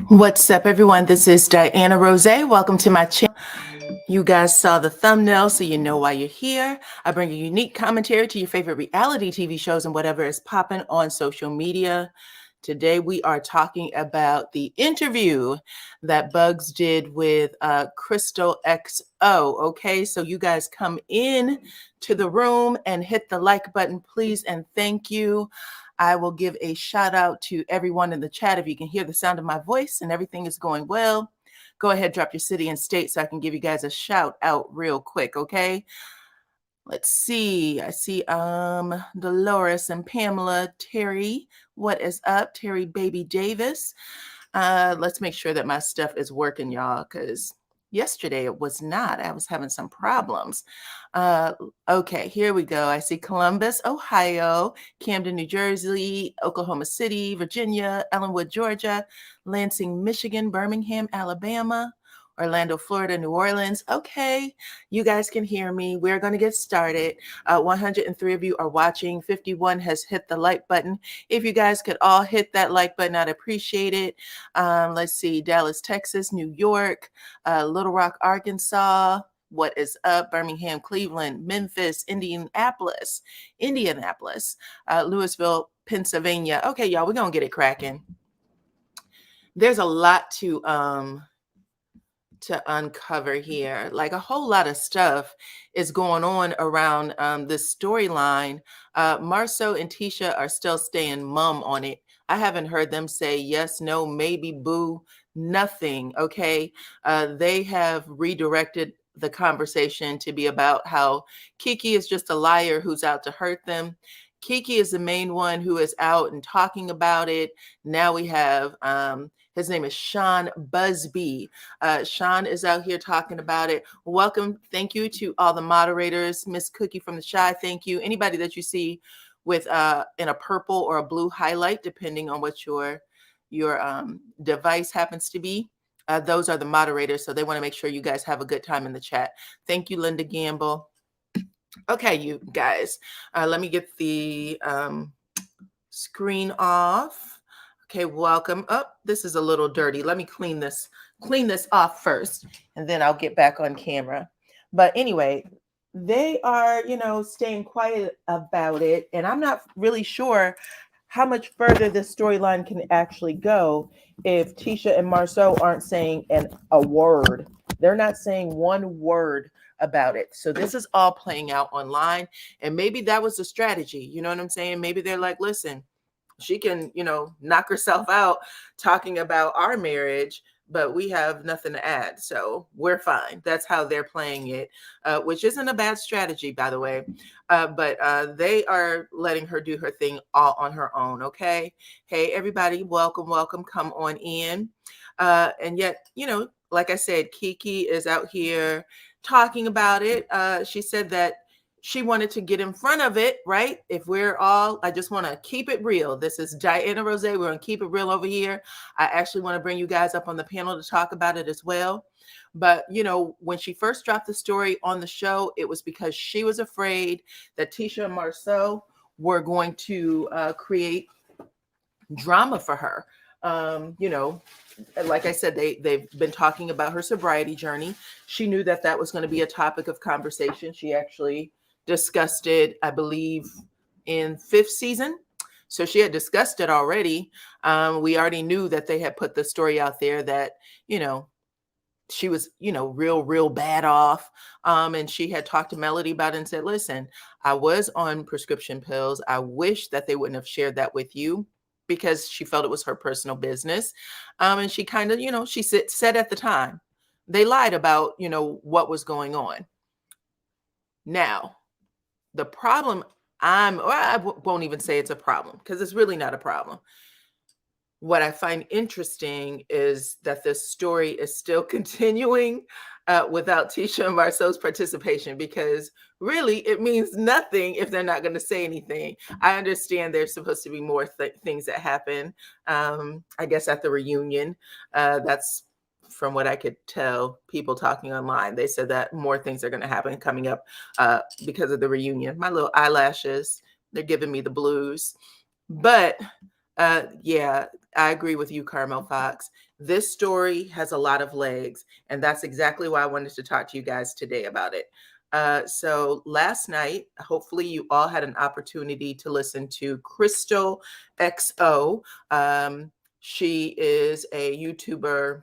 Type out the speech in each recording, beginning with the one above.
What's up, everyone? This is DYANAROZAY. Welcome to my channel. You guys saw the thumbnail, so you know why you're here. I bring a unique commentary to your favorite reality TV shows and whatever is popping on social media. Today, we are talking about the interview that Bugs did with Crystal XO. Okay, so you guys come in to the room and hit the like button, please, and thank you. I will give a shout out to everyone in the chat. If you can hear the sound of my voice and everything is going well, go ahead, drop your city and state so I can give you guys a shout out real quick, okay? Let's see. I see Dolores and Pamela. Terry, what is up? Terry Baby Davis. Let's make sure that my stuff is working, y'all, because yesterday it was not. I was having some problems. Okay, here we go. I see Columbus, Ohio, Camden, New Jersey, Oklahoma City, Virginia, Ellenwood, Georgia, Lansing, Michigan, Birmingham, Alabama, Orlando, Florida, New Orleans. Okay, you guys can hear me. We're going to get started. 103 of you are watching. 51 has hit the like button. If you guys could all hit that like button, I'd appreciate it. Let's see, Dallas, Texas, New York, Little Rock, Arkansas. What is up? Birmingham, Cleveland, Memphis, Indianapolis, Louisville, Pennsylvania. Okay, y'all, we're going to get it cracking. There's a lot to uncover here. Like a whole lot of stuff is going on around this storyline. Marceau and Tisha are still staying mum on it. I haven't heard them say yes, no, maybe, boo, nothing. Okay. They have redirected the conversation to be about how Kiki is just a liar who's out to hurt them. Kiki is the main one who is out and talking about it. Now we have his name is Sean Busby. Sean is out here talking about it. Welcome. Thank you to all the moderators. Miss Cookie from the Shy, thank you. Anybody that you see with in a purple or a blue highlight, depending on what your device happens to be. Those are the moderators, so they want to make sure you guys have a good time in the chat. Thank you, Linda Gamble. Okay, you guys, let me get the screen off. Okay, welcome. Oh, this is a little dirty. Let me clean this off first, and then I'll get back on camera. But anyway, they are, staying quiet about it, and I'm not really sure how much further this storyline can actually go if Tisha and Marceau aren't saying a word. They're not saying one word about it. So this is all playing out online, and maybe that was the strategy. You know what I'm saying? Maybe they're like, listen, she can, knock herself out talking about our marriage, but we have nothing to add. So we're fine. That's how they're playing it, which isn't a bad strategy, by the way. But they are letting her do her thing all on her own. Okay. Hey, everybody. Welcome. Come on in. And yet, like I said, Kiki is out here talking about it. She said that she wanted to get in front of it, right? If we're all, I just want to keep it real. This is DYANAROZAY. We're going to keep it real over here. I actually want to bring you guys up on the panel to talk about it as well. But, when she first dropped the story on the show, it was because she was afraid that Tisha and Marceau were going to create drama for her. Like I said, they've been talking about her sobriety journey. She knew that was going to be a topic of conversation. She actually discussed it, I believe, in 5th season. So she had discussed it already. We already knew that they had put the story out there that, she was, real bad off. And she had talked to Melody about it and said, listen, I was on prescription pills. I wish that they wouldn't have shared that with you, because she felt it was her personal business. And she kind of, she said at the time, they lied about, what was going on. Now, the problem I won't even say it's a problem, because it's really not a problem. What I find interesting is that this story is still continuing without Tisha and Marceau's participation, because really it means nothing if they're not going to say anything. I understand there's supposed to be more things that happen, I guess, at the reunion. That's from what I could tell, people talking online. They said that more things are going to happen coming up because of the reunion. My little eyelashes, they're giving me the blues. But Yeah, I agree with you, Carmel Fox. This story has a lot of legs, and that's exactly why I wanted to talk to you guys today about it. So last night, hopefully you all had an opportunity to listen to Crystal XO. She is a YouTuber,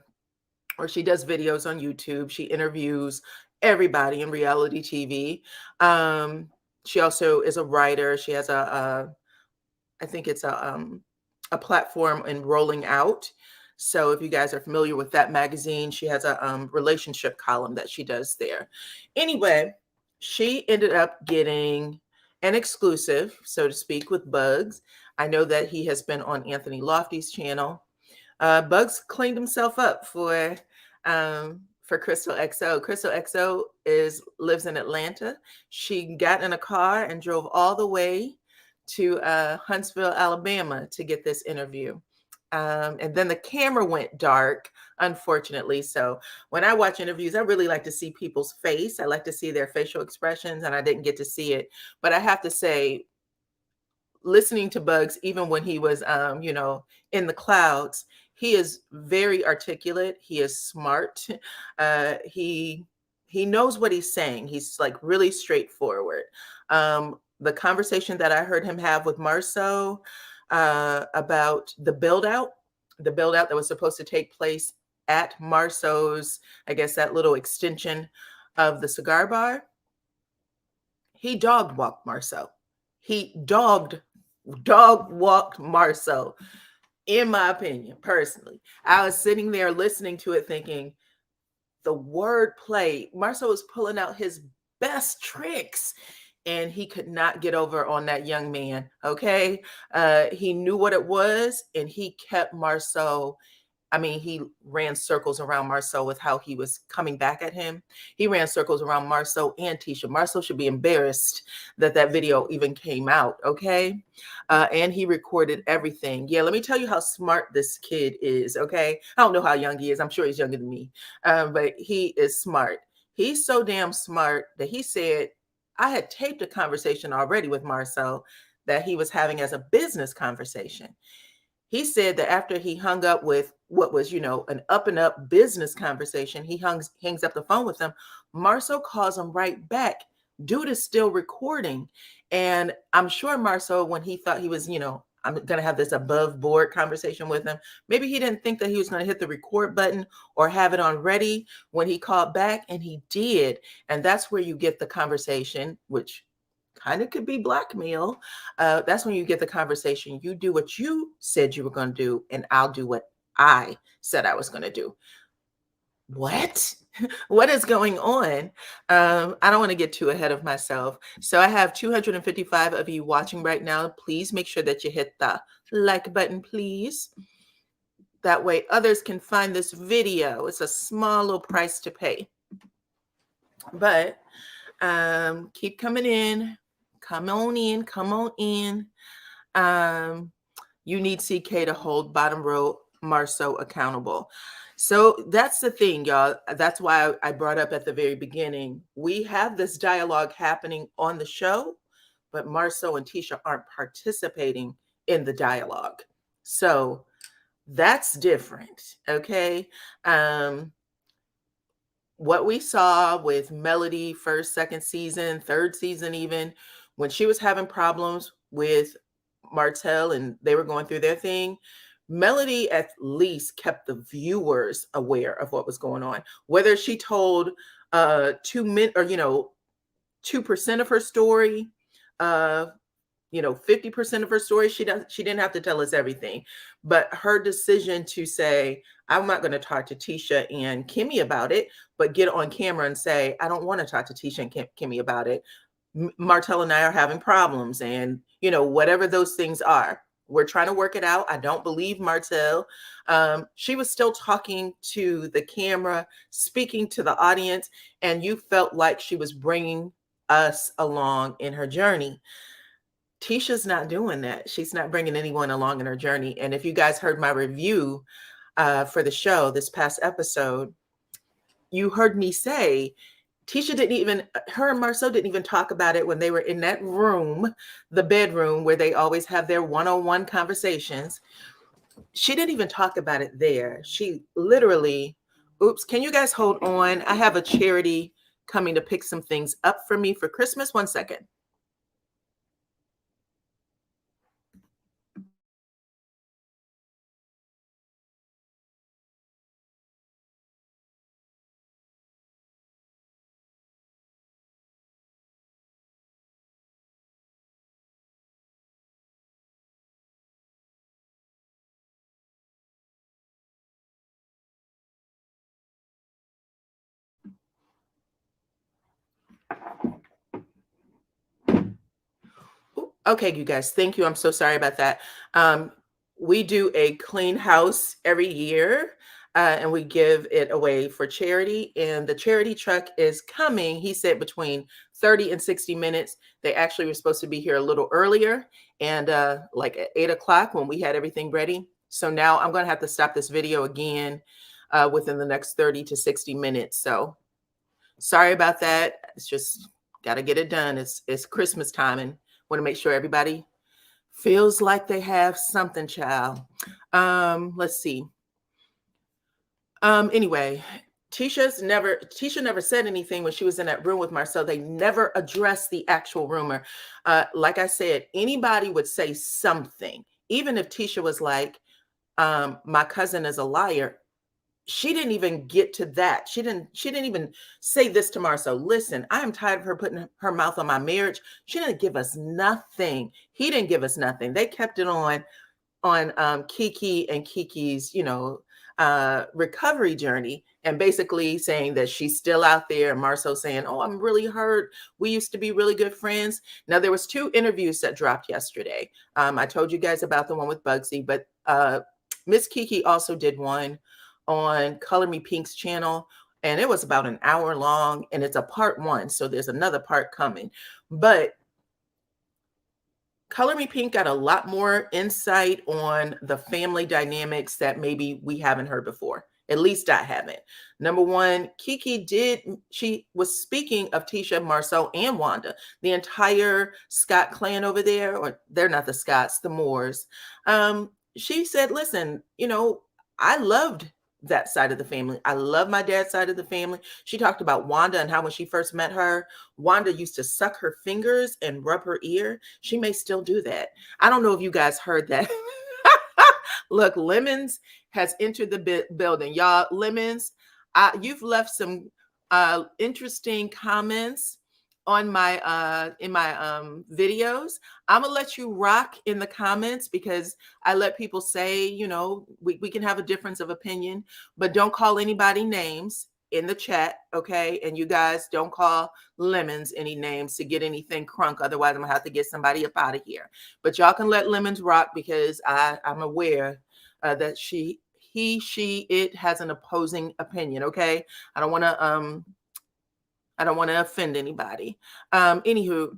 or she does videos on YouTube. She interviews everybody in reality TV. She also is a writer. She has I think it's a platform in Rolling Out. So if you guys are familiar with that magazine, she has a relationship column that she does there. Anyway, she ended up getting an exclusive, so to speak, with Bugs. I know that he has been on Anthony Lofty's channel. Bugs cleaned himself up for Crystal XO. Crystal XO lives in Atlanta. She got in a car and drove all the way to Huntsville, Alabama to get this interview. And then the camera went dark, unfortunately. So when I watch interviews, I really like to see people's face. I like to see their facial expressions, and I didn't get to see it. But I have to say, listening to Bugs, even when he was, in the clouds, he is very articulate. He is smart. He knows what he's saying. He's like really straightforward. The conversation that I heard him have with Marceau about the build out that was supposed to take place at Marceau's, I guess that little extension of the cigar bar, he dog walked Marceau. He dog walked Marceau, in my opinion, personally. I was sitting there listening to it thinking, the word play, Marceau was pulling out his best tricks, and he could not get over on that young man, okay? He knew what it was, and he kept Marceau. I mean, he ran circles around Marceau with how he was coming back at him. He ran circles around Marceau and Tisha. Marceau should be embarrassed that that video even came out, okay? And he recorded everything. Yeah, let me tell you how smart this kid is, okay? I don't know how young he is. I'm sure he's younger than me, but he is smart. He's so damn smart that he said, I had taped a conversation already with Marceau that he was having as a business conversation. He said that after he hung up with what was, an up and up business conversation, he hangs up the phone with him. Marceau calls him right back. Dude is still recording. And I'm sure Marceau, when he thought he was, I'm going to have this above board conversation with him, maybe he didn't think that he was going to hit the record button or have it on ready when he called back, and he did. And that's where you get the conversation, which kind of could be blackmail. That's when you get the conversation. You do what you said you were going to do, and I'll do what I said I was going to do. What? What is going on? I don't want to get too ahead of myself. So I have 255 of you watching right now. Please make sure that you hit the like button, please. That way others can find this video. It's a small little price to pay. But keep coming in. Come on in. Come on in. You need CK to hold bottom row Marceau accountable. So that's the thing, y'all. That's why I brought up at the very beginning. We have this dialogue happening on the show, but Marceau and Tisha aren't participating in the dialogue. So that's different, okay? What we saw with Melody first, second season, third season even, when she was having problems with Martell and they were going through their thing, Melody at least kept the viewers aware of what was going on. Whether she told 2% of her story, 50% of her story, she didn't have to tell us everything. But her decision to say, I'm not going to talk to Tisha and Kimmy about it, but get on camera and say, I don't want to talk to Tisha and Kimmy about it. Martell and I are having problems, and whatever those things are, we're trying to work it out. I don't believe Martell. She was still talking to the camera, speaking to the audience, and you felt like she was bringing us along in her journey. Tisha's not doing that. She's not bringing anyone along in her journey. And if you guys heard my review for the show this past episode, you heard me say Tisha didn't even, her and Marceau didn't even talk about it when they were in that room, the bedroom where they always have their one-on-one conversations. She didn't even talk about it there. She literally, oops, can you guys hold on? I have a charity coming to pick some things up for me for Christmas. 1 second. Okay, you guys, thank you. I'm so sorry about that. We do a clean house every year, and we give it away for charity. And the charity truck is coming, he said, between 30 and 60 minutes. They actually were supposed to be here a little earlier, and like at 8 o'clock when we had everything ready. So now I'm going to have to stop this video again within the next 30 to 60 minutes. So sorry about that. It's just got to get it done. It's Christmas time, and want to make sure everybody feels like they have something, child. Let's see. Anyway, Tisha never said anything when she was in that room with Marceau. They never addressed the actual rumor. Like I said, anybody would say something, even if Tisha was like, my cousin is a liar. She didn't even get to that. She didn't even say this to Marceau. Listen, I am tired of her putting her mouth on my marriage. She didn't give us nothing. He didn't give us nothing. They kept it on Kiki and Kiki's, recovery journey, and basically saying that she's still out there. And Marceau saying, oh, I'm really hurt. We used to be really good friends. Now, there was 2 interviews that dropped yesterday. I told you guys about the one with Bugsy, but Miss Kiki also did one on Color Me Pink's channel, and it was about an hour long, and it's a part 1, so there's another part coming. But Color Me Pink got a lot more insight on the family dynamics that maybe we haven't heard before. At least I haven't. Number one, she was speaking of Tisha, Marceau, and Wanda, the entire Scott clan over there, or they're not the Scotts, the Moores. She said, listen, I loved that side of the family. I love my dad's side of the family. She talked about Wanda and how when she first met her, Wanda used to suck her fingers and rub her ear. She may still do that. I don't know if you guys heard that. Look, Lemons has entered the building. Y'all, Lemons, you've left some interesting comments on my in my videos. I'm gonna let you rock in the comments because I let people say, we can have a difference of opinion, but don't call anybody names in the chat, okay? And you guys don't call Lemons any names to get anything crunk. Otherwise, I'm gonna have to get somebody up out of here. But y'all can let Lemons rock because I'm aware that she it has an opposing opinion, okay? I don't want to offend anybody. Anywho,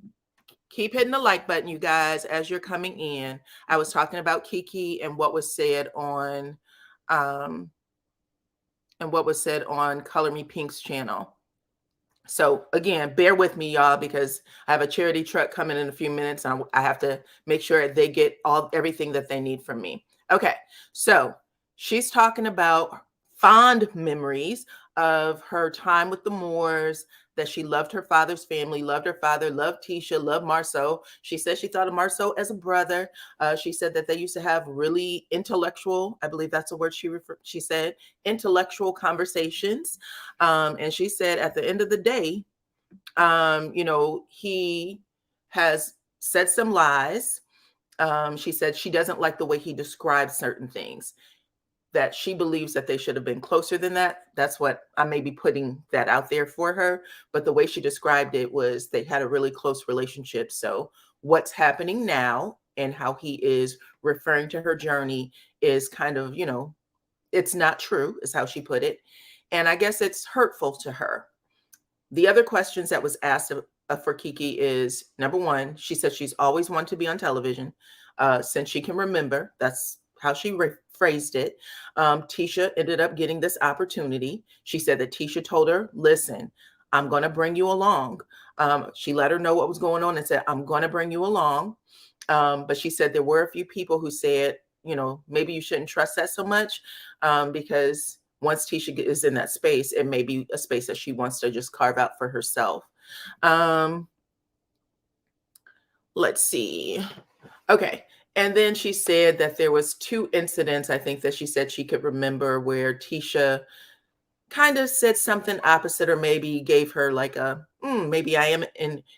keep hitting the like button, you guys, as you're coming in. I was talking about Kiki and what was said on Color Me Pink's channel. So again, bear with me, y'all, because I have a charity truck coming in a few minutes, and I have to make sure they get everything that they need from me. Okay, so she's talking about fond memories of her time with the Moores, that she loved her father's family, loved her father, loved Tisha, loved Marceau. She said she thought of Marceau as a brother. She said that they used to have really intellectual, I believe that's a word she said, intellectual conversations. And she said at the end of the day, he has said some lies. She said she doesn't like the way he describes certain things, that she believes that they should have been closer than that. That's what I may be putting that out there for her. But the way she described it was they had a really close relationship. So what's happening now and how he is referring to her journey is kind of, it's not true, is how she put it. And I guess it's hurtful to her. The other questions that was asked for Kiki is, number one, she said she's always wanted to be on television since she can remember. That's how she phrased it. Tisha ended up getting this opportunity. She said that Tisha told her, listen, I'm going to bring you along. She let her know what was going on and said, I'm going to bring you along. But she said there were a few people who said, maybe you shouldn't trust that so much, because once Tisha is in that space, it may be a space that she wants to just carve out for herself. Let's see. Okay. And then she said that there was 2 incidents, I think, that she said she could remember where Tisha kind of said something opposite, or maybe gave her like a, maybe I am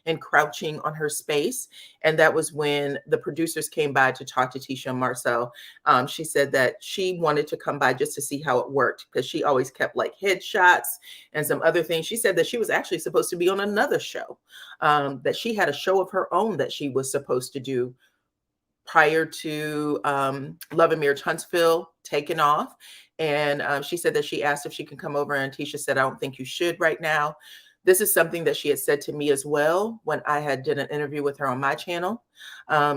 encroaching on her space. And that was when the producers came by to talk to Tisha and Martell. She said that she wanted to come by just to see how it worked, because she always kept like headshots and some other things. She said that she was actually supposed to be on another show, that she had a show of her own that she was supposed to do prior to LoveAndMarriageHuntsville taking off. And she said that she asked if she can come over, and Tisha said, I don't think you should right now. This is something that she had said to me as well when I had did an interview with her on my channel.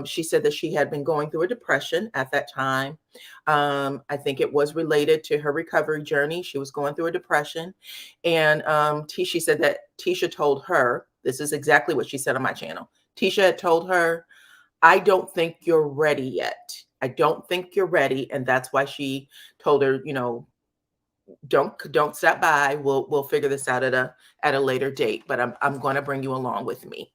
She said that she had been going through a depression at that time. I think it was related to her recovery journey. She was going through a depression. And she said that Tisha told her, this is exactly what she said on my channel. Tisha had told her, I don't think you're ready yet. I don't think you're ready. And that's why she told her, don't stop by. We'll figure this out at a later date, but I'm going to bring you along with me.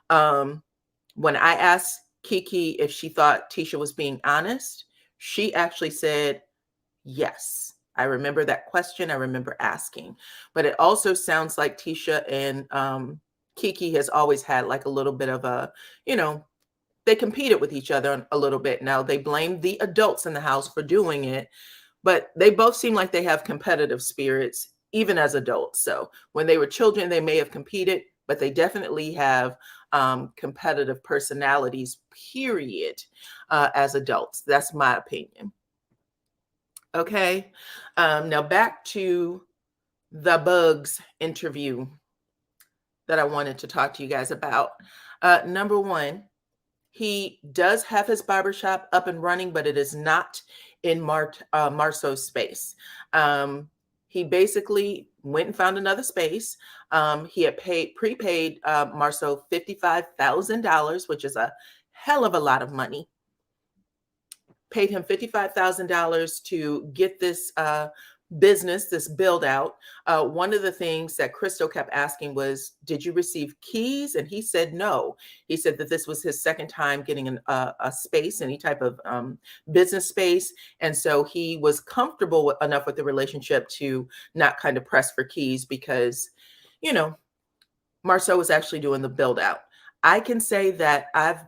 When I asked Kiki if she thought Tisha was being honest, she actually said, yes. I remember that question. I remember asking, but it also sounds like Tisha and Kiki has always had like a little bit of a, they competed with each other a little bit. Now they blame the adults in the house for doing it, but they both seem like they have competitive spirits, even as adults. So when they were children, they may have competed, but they definitely have competitive personalities, period, as adults. That's my opinion. Okay. Now back to the Bugs interview that I wanted to talk to you guys about. Number 1, he does have his barbershop up and running, but it is not in Marceau's space. He basically went and found another space. He had prepaid Marceau $55,000, which is a hell of a lot of money. Paid him $55,000 to get this business, this build out. One of the things that Crystal kept asking was, did you receive keys? And he said no. He said that this was his second time getting a space, any type of business space. And so he was comfortable enough with the relationship to not kind of press for keys, because, Marceau was actually doing the build out. I can say that I've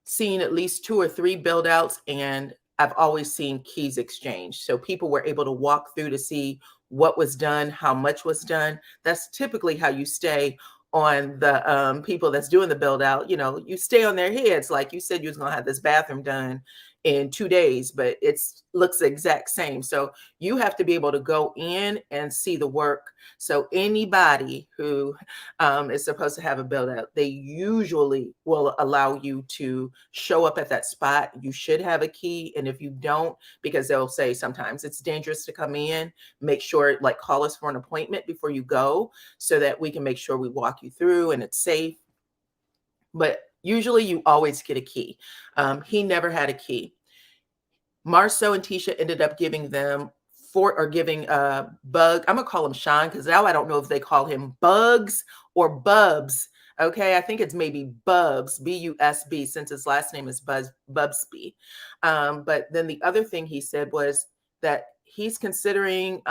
seen at least 2 or 3 build outs, and I've always seen keys exchanged. So people were able to walk through to see what was done, how much was done. That's typically how you stay on the people that's doing the build out. You stay on their heads. Like you said, you was going to have this bathroom done in 2 days, but it looks the exact same. So you have to be able to go in and see the work. So anybody who is supposed to have a build out, they usually will allow you to show up at that spot. You should have a key. And if you don't, because they'll say sometimes it's dangerous to come in, make sure, like, call us for an appointment before you go, so that we can make sure we walk you through and it's safe. But usually you always get a key. He never had a key. Marceau and Tisha ended up giving them Bug. I'm gonna call him Sean, because now I don't know if they call him Bugs or Bubs. Okay, I think it's maybe Bubs, B-U-S-B, since his last name is Busby. But then the other thing he said was that he's considering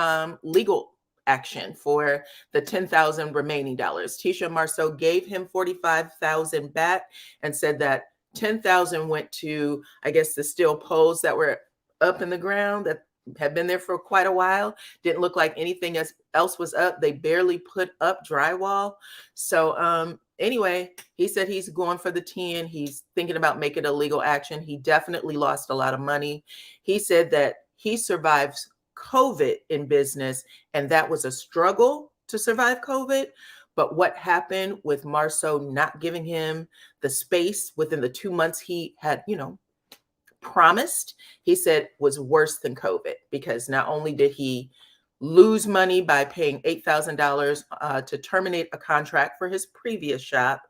legal action for the $10,000 remaining dollars. Tisha and Marceau gave him $45,000 back and said that $10,000 went to, I guess, the steel poles that were up in the ground that had been there for quite a while. Didn't look like anything else was up. They barely put up drywall. So anyway, he said he's going for the 10. He's thinking about making a legal action. He definitely lost a lot of money. He said that he survives COVID in business, and that was a struggle to survive COVID. But what happened with Marceau not giving him the space within the 2 months he had, promised, he said was worse than COVID, because not only did he lose money by paying $8,000 to terminate a contract for his previous shop.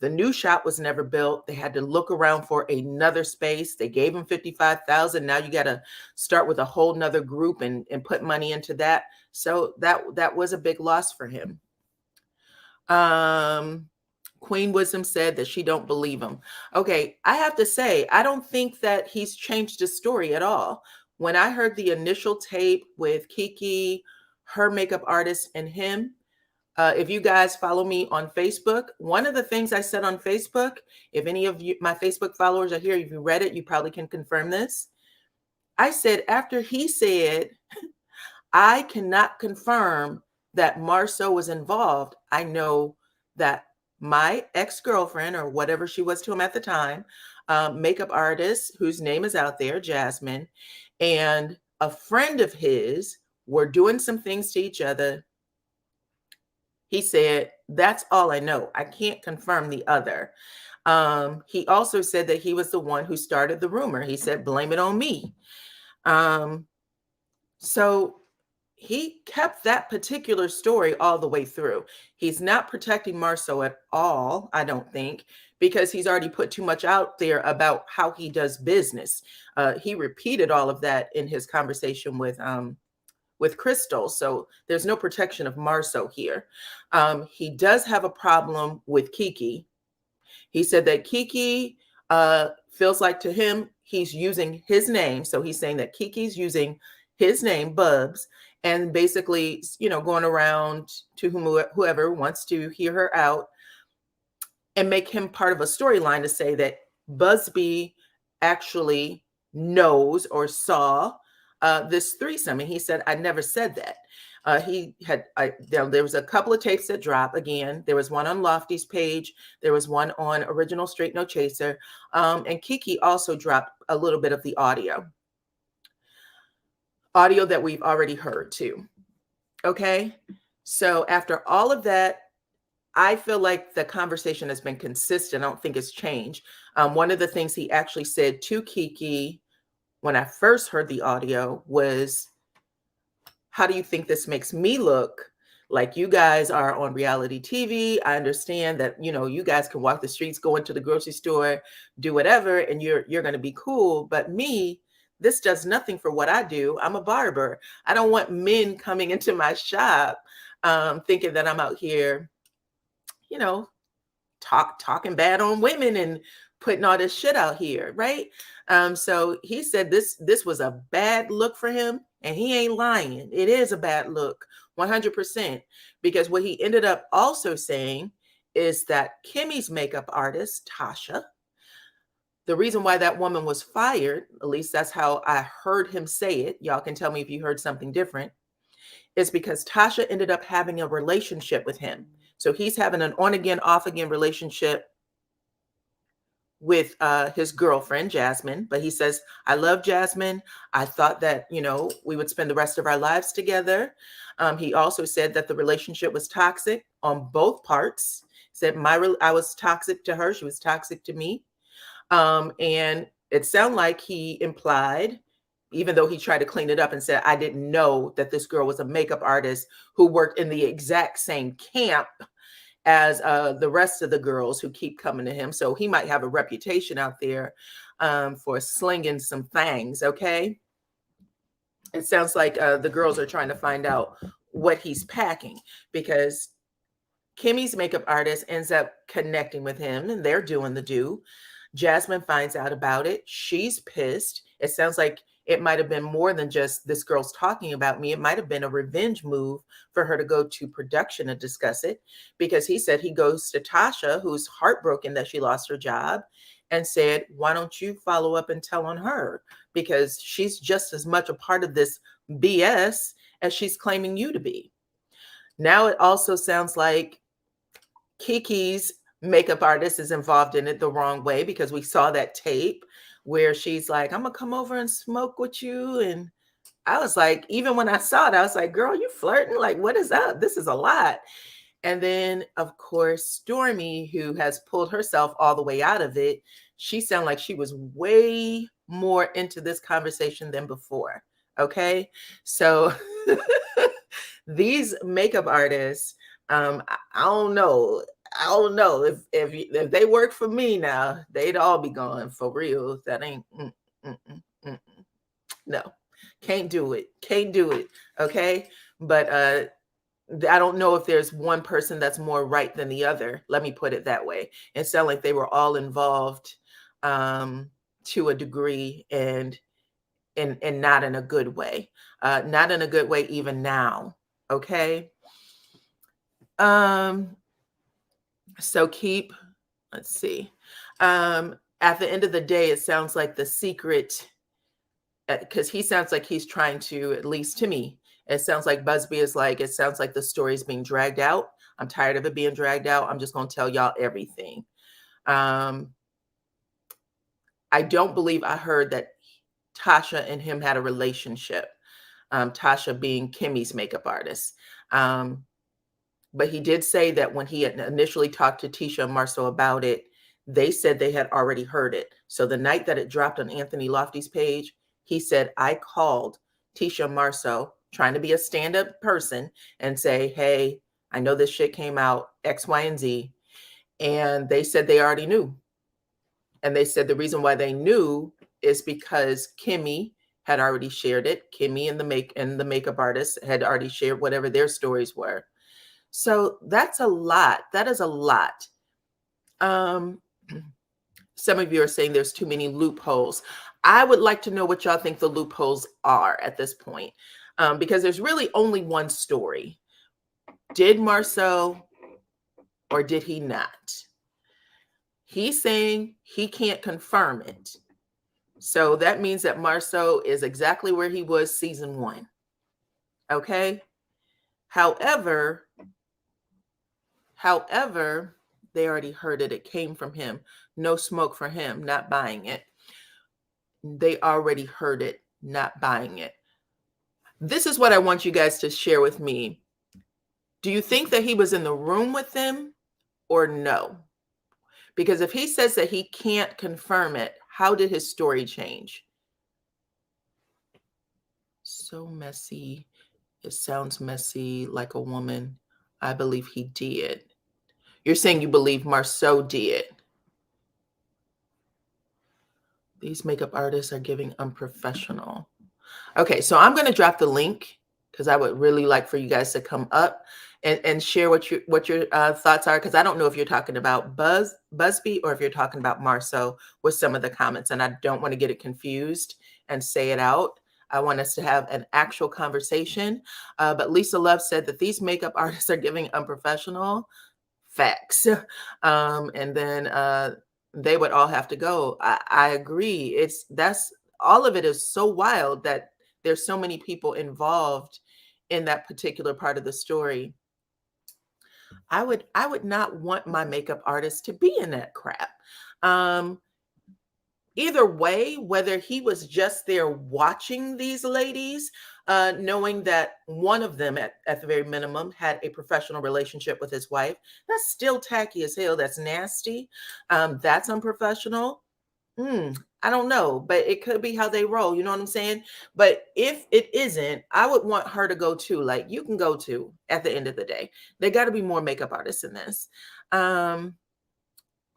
The new shop was never built. They had to look around for another space. They gave him $55,000. Now you got to start with a whole nother group and put money into that. So that was a big loss for him. Queen Wisdom said that she don't believe him. Okay, I have to say, I don't think that he's changed his story at all. When I heard the initial tape with Kiki, her makeup artist, and him, if you guys follow me on Facebook, one of the things I said on Facebook, if any of you, my Facebook followers are here, if you read it, you probably can confirm this. I said, after he said, I cannot confirm that Marceau was involved, I know that my ex-girlfriend, or whatever she was to him at the time, makeup artist whose name is out there, Jasmine, and a friend of his were doing some things to each other. He said, that's all I know. I can't confirm the other. He also said that he was the one who started the rumor. He said, blame it on me. So he kept that particular story all the way through. He's not protecting Marceau at all, I don't think, because he's already put too much out there about how he does business. He repeated all of that in his conversation with Crystal. So there's no protection of Marceau here. He does have a problem with Kiki. He said that Kiki feels like, to him, he's using his name. So he's saying that Kiki's using his name, Bubs, and basically, going around to whoever wants to hear her out and make him part of a storyline to say that Busby actually knows or saw this threesome. And he said, I never said that. There was a couple of tapes that dropped. Again, there was one on Lofty's page. There was one on Original Straight No Chaser. And Kiki also dropped a little bit of the audio that we've already heard too. Okay. So after all of that, I feel like the conversation has been consistent. I don't think it's changed. One of the things he actually said to Kiki when I first heard the audio was, how do you think this makes me look? Like, you guys are on reality TV. I understand that, you guys can walk the streets, go into the grocery store, do whatever, and you're going to be cool. But me, this does nothing for what I do. I'm a barber. I don't want men coming into my shop thinking that I'm out here, talking bad on women and putting all this shit out here, right? So he said this was a bad look for him, and he ain't lying. It is a bad look, 100%, because what he ended up also saying is that Kimmy's makeup artist, Tasha, the reason why that woman was fired, at least that's how I heard him say it, y'all can tell me if you heard something different, is because Tasha ended up having a relationship with him. So he's having an on-again, off-again relationship with his girlfriend, Jasmine. But he says, I love Jasmine. I thought that, we would spend the rest of our lives together. He also said that the relationship was toxic on both parts. He said, I was toxic to her. She was toxic to me. And it sounded like he implied, even though he tried to clean it up and said, I didn't know that this girl was a makeup artist who worked in the exact same camp as the rest of the girls who keep coming to him. So he might have a reputation out there for slinging some things, okay? It sounds like the girls are trying to find out what he's packing, because Kimmy's makeup artist ends up connecting with him and they're doing the do. Jasmine finds out about it. She's pissed. It sounds like it might have been more than just, this girl's talking about me. It might have been a revenge move for her to go to production and discuss it, because he said he goes to Tasha, who's heartbroken that she lost her job, and said, why don't you follow up and tell on her? Because she's just as much a part of this BS as she's claiming you to be. Now it also sounds like Kiki's makeup artist is involved in it the wrong way, because we saw that tape where she's like, I'm gonna come over and smoke with you. And I was like, even when I saw it, I was like, girl, you flirting? Like, what is up? This is a lot. And then, of course, Stormy, who has pulled herself all the way out of it, she sounded like she was way more into this conversation than before. Okay. So these makeup artists, I don't know. I don't know if they work for me now, they'd all be gone for real. That ain't no, can't do it. Can't do it. Okay, but I don't know if there's one person that's more right than the other. Let me put it that way. It sounded like they were all involved to a degree, and not in a good way. Not in a good way even now. Okay. So let's see. At the end of the day, it sounds like the secret, because he sounds like he's trying to, at least to me, it sounds like Busby is like, it sounds like the story is being dragged out. I'm tired of it being dragged out. I'm just going to tell y'all everything. I don't believe I heard that Tasha and him had a relationship. Tasha being Kimmy's makeup artist. But he did say that when he had initially talked to Tisha and Martell about it, they said they had already heard it. So the night that it dropped on Anthony Lofty's page, he said, I called Tisha and Martell trying to be a stand-up person and say, hey, I know this shit came out, X, Y, and Z. And they said they already knew. And they said the reason why they knew is because Kimmy had already shared it. Kimmy and the makeup artist had already shared whatever their stories were. So that's a lot. That is a lot. Some of you are saying there's too many loopholes. I would like to know what y'all think the loopholes are at this point, because there's really only one story. Did Martell or did he not? He's saying he can't confirm it. So that means that Martell is exactly where he was season 1. Okay. However, they already heard it. It came from him. No smoke for him, not buying it. They already heard it, not buying it. This is what I want you guys to share with me. Do you think that he was in the room with them or no? Because if he says that he can't confirm it, how did his story change? So messy. It sounds messy, like a woman. I believe he did. You're saying you believe Martell did. These makeup artists are giving unprofessional. Okay, so I'm going to drop the link because I would really like for you guys to come up and share what your thoughts are, because I don't know if you're talking about Busby or if you're talking about Martell with some of the comments, and I don't want to get it confused and say it out. I want us to have an actual conversation. But Lisa Love said that these makeup artists are giving unprofessional. Facts. And then they would all have to go. I agree. That's all of it is so wild that there's so many people involved in that particular part of the story. I would not want my makeup artist to be in that crap. Either way, whether he was just there watching these ladies, knowing that one of them at the very minimum had a professional relationship with his wife, that's still tacky as hell. That's nasty. That's unprofessional. I don't know, but it could be how they roll. You know what I'm saying? But if it isn't, I would want her to go too. Like, you can go too at the end of the day. There got to be more makeup artists in this.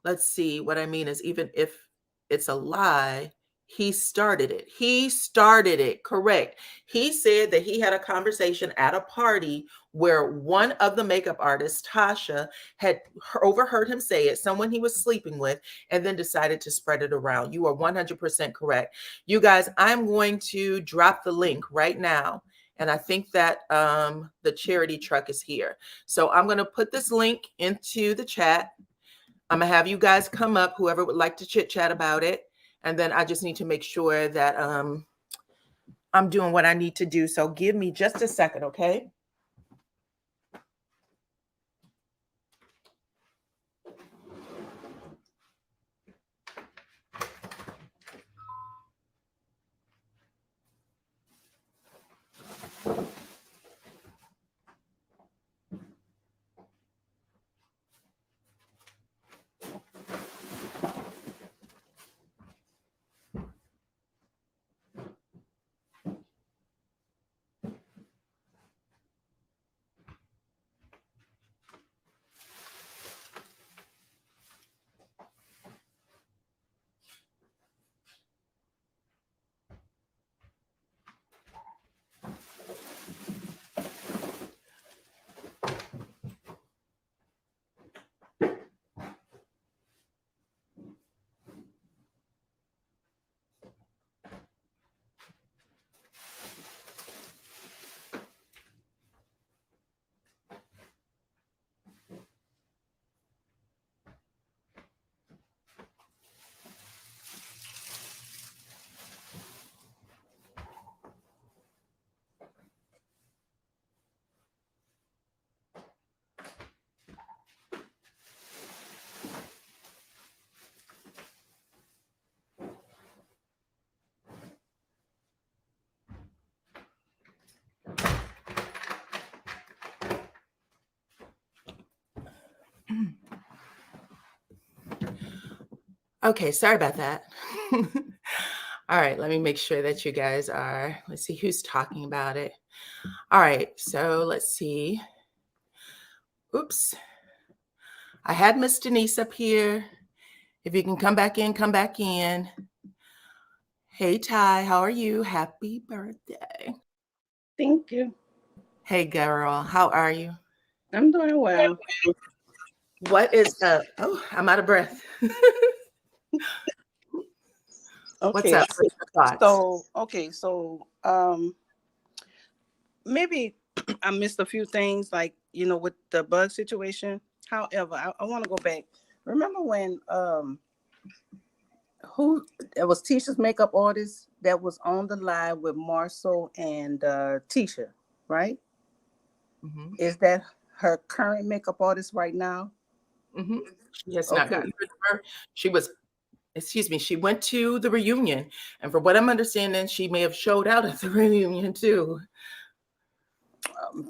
Let's see. What I mean is, even if it's a lie, he started it. He started it. Correct. He said that he had a conversation at a party where one of the makeup artists, Tasha, had overheard him say it, someone he was sleeping with, and then decided to spread it around. You are 100% correct. You guys, I'm going to drop the link right now. And I think that the charity truck is here. So I'm going to put this link into the chat. I'm going to have you guys come up, whoever would like to chit chat about it. And then I just need to make sure that I'm doing what I need to do. So give me just a second, okay? Okay, sorry about that. All right, let me make sure that you guys are, let's see who's talking about it. All right, so let's see. Oops. I had Miss Denise up here. If you can come back in, come back in. Hey, Ty, how are you? Happy birthday. Thank you. Hey, girl, how are you? I'm doing well. What is up? Oh, I'm out of breath. What's Okay. up? What's your thoughts? So maybe I missed a few things, like, with the bug situation. However, I want to go back. Remember when who it was, Tisha's makeup artist that was on the live with Marcel and Tisha, right? Mm-hmm. Is that her current makeup artist right now? Mm-hmm. She has not Okay. gotten rid of her. She went to the reunion, and from what I'm understanding, she may have showed out at the reunion too.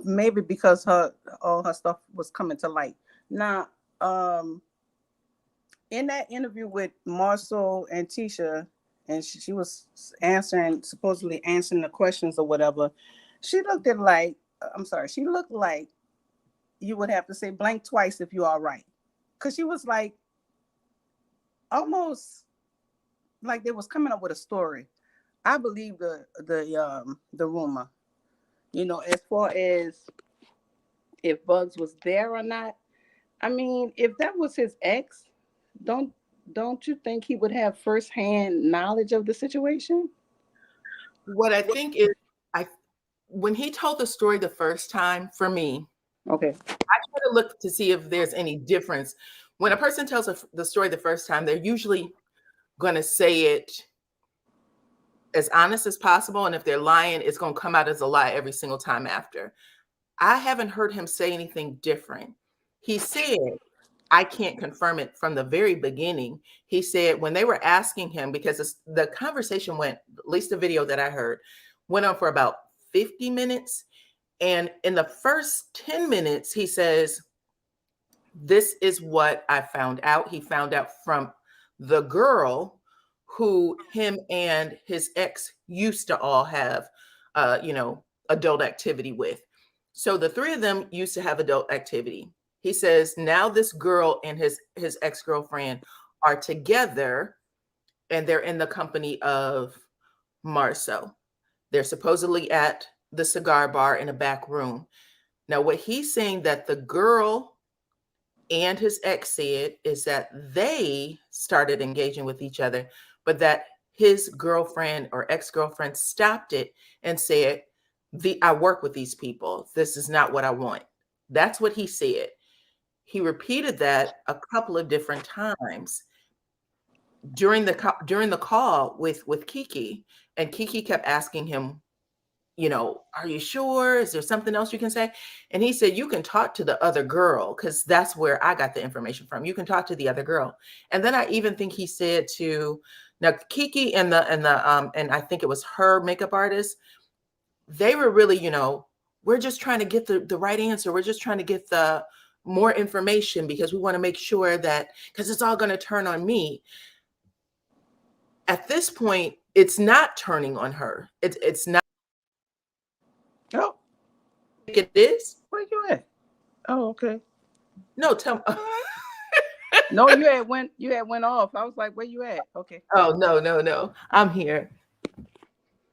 Maybe because all her stuff was coming to light. Now, in that interview with Marcel and Tisha, and she was supposedly answering the questions or whatever, she looked she looked like you would have to say blank twice if you're all right. Because she was like, almost like they was coming up with a story. I believe the rumor, as far as if Bugs was there or not. I mean, if that was his ex, don't don't you think he would have firsthand knowledge of the situation? What I think is, I when he told the story the first time, for me, Okay. I try to look to see if there's any difference. When a person tells the story the first time, they're usually going to say it as honest as possible, and if they're lying, it's going to come out as a lie every single time after. I haven't heard him say anything different. He said, I can't confirm it from the very beginning. He said when they were asking him, because the conversation went, at least the video that I heard, went on for about 50 minutes. And in the first 10 minutes, he says, this is what I found out. He found out from the girl who him and his ex used to all have, adult activity with. So the three of them used to have adult activity. He says now this girl and his ex-girlfriend are together, and they're in the company of Marceau. They're supposedly at the cigar bar in a back room. Now, what he's saying that the girl and his ex said is that they started engaging with each other, but that his girlfriend or ex-girlfriend stopped it and said, I work with these people. This is not what I want. That's what he said. He repeated that a couple of different times during the call with Kiki, and Kiki kept asking him, are you sure? Is there something else you can say? And he said, you can talk to the other girl, because that's where I got the information from. You can talk to the other girl. And then I even think he said now Kiki and I think it was her makeup artist, they were really, we're just trying to get the right answer. We're just trying to get the more information because we want to make sure that, because it's all going to turn on me. At this point, it's not turning on her. It's not. Oh, It is. where you at? Oh, okay. No, tell me. No, you had went off. I was like, where you at? Okay. Oh, no. I'm here.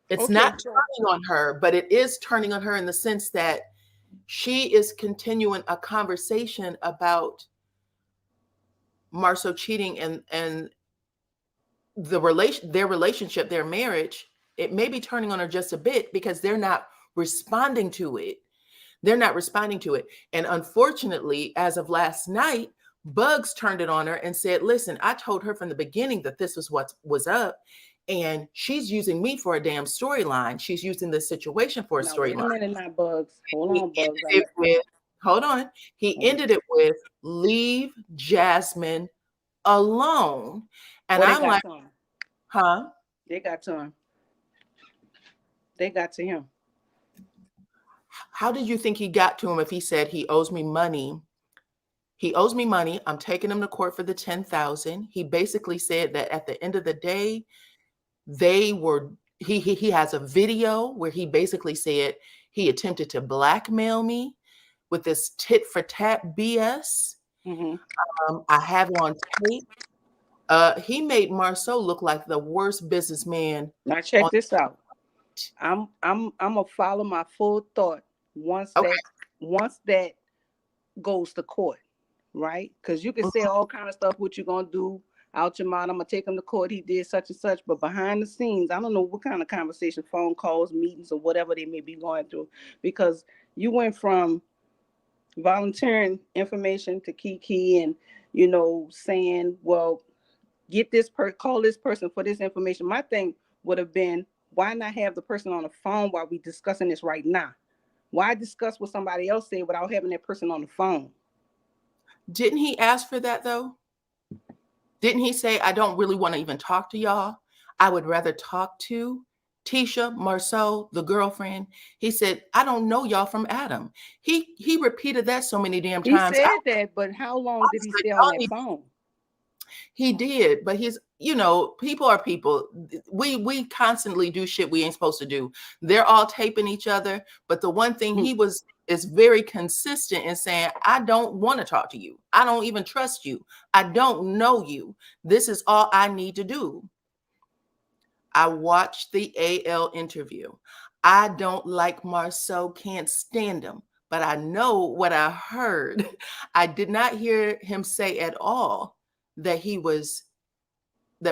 It's Okay. not turning on her, but it is turning on her in the sense that she is continuing a conversation about Marceau cheating and their relationship, their marriage. It may be turning on her just a bit because they're not responding to it. They're not responding to it. And unfortunately, as of last night, Bugs turned it on her and said, listen, I told her from the beginning that this was what was up. And she's using me for a damn storyline. She's using this situation for a Now wait a storyline. minute, not Bugs. Hold He on, Bugs. ended it with, hold on. He ended it with, leave Jasmine alone. And Well, they I'm got like, to him. huh? They got to him. They got to him. How did you think he got to him if he said he owes me money? He owes me money. I'm taking him to court for the 10,000. He basically said that at the end of the day, he has a video where he basically said he attempted to blackmail me with this tit for tat BS. I have it on tape. He made Marceau look like the worst businessman. Now check this out. I'm gonna follow my full thought once that goes to court, right? Because you can say all kind of stuff, what you're gonna do out your mind. I'm gonna take him to court. He did such and such, but behind the scenes, I don't know what kind of conversation, phone calls, meetings, or whatever they may be going through. Because you went from volunteering information to Kiki and saying, well, call this person for this information. My thing would have been, why not have the person on the phone while we discussing this right now? Why discuss what somebody else said without having that person on the phone? Didn't he ask for that though? Didn't he say, I don't really want to even talk to y'all? I would rather talk to Tisha, Marceau, the girlfriend. He said, I don't know y'all from Adam. He repeated that so many damn times. He said that, but how long did he stay on that phone? He did, but people are people. We constantly do shit we ain't supposed to do. They're all taping each other, but the one thing is very consistent in saying, I don't want to talk to you. I don't even trust you. I don't know you. This is all I need to do. I watched the AL interview. I don't like Marceau, can't stand him, but I know what I heard. I did not hear him say at all that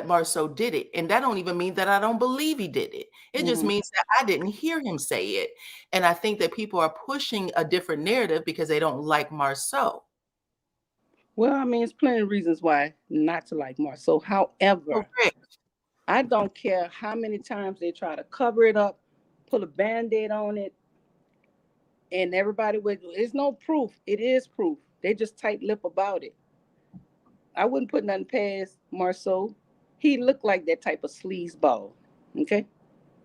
Marceau did it. And that don't even mean that I don't believe he did it. It just means that I didn't hear him say it. And I think that people are pushing a different narrative because they don't like Marceau. Well, I mean, it's plenty of reasons why not to like Marceau. However, I don't care how many times they try to cover it up, put a Band-Aid on it, and everybody it's no proof. It is proof. They just tight-lip about it. I wouldn't put nothing past Marceau. He looked like that type of sleazeball. Okay?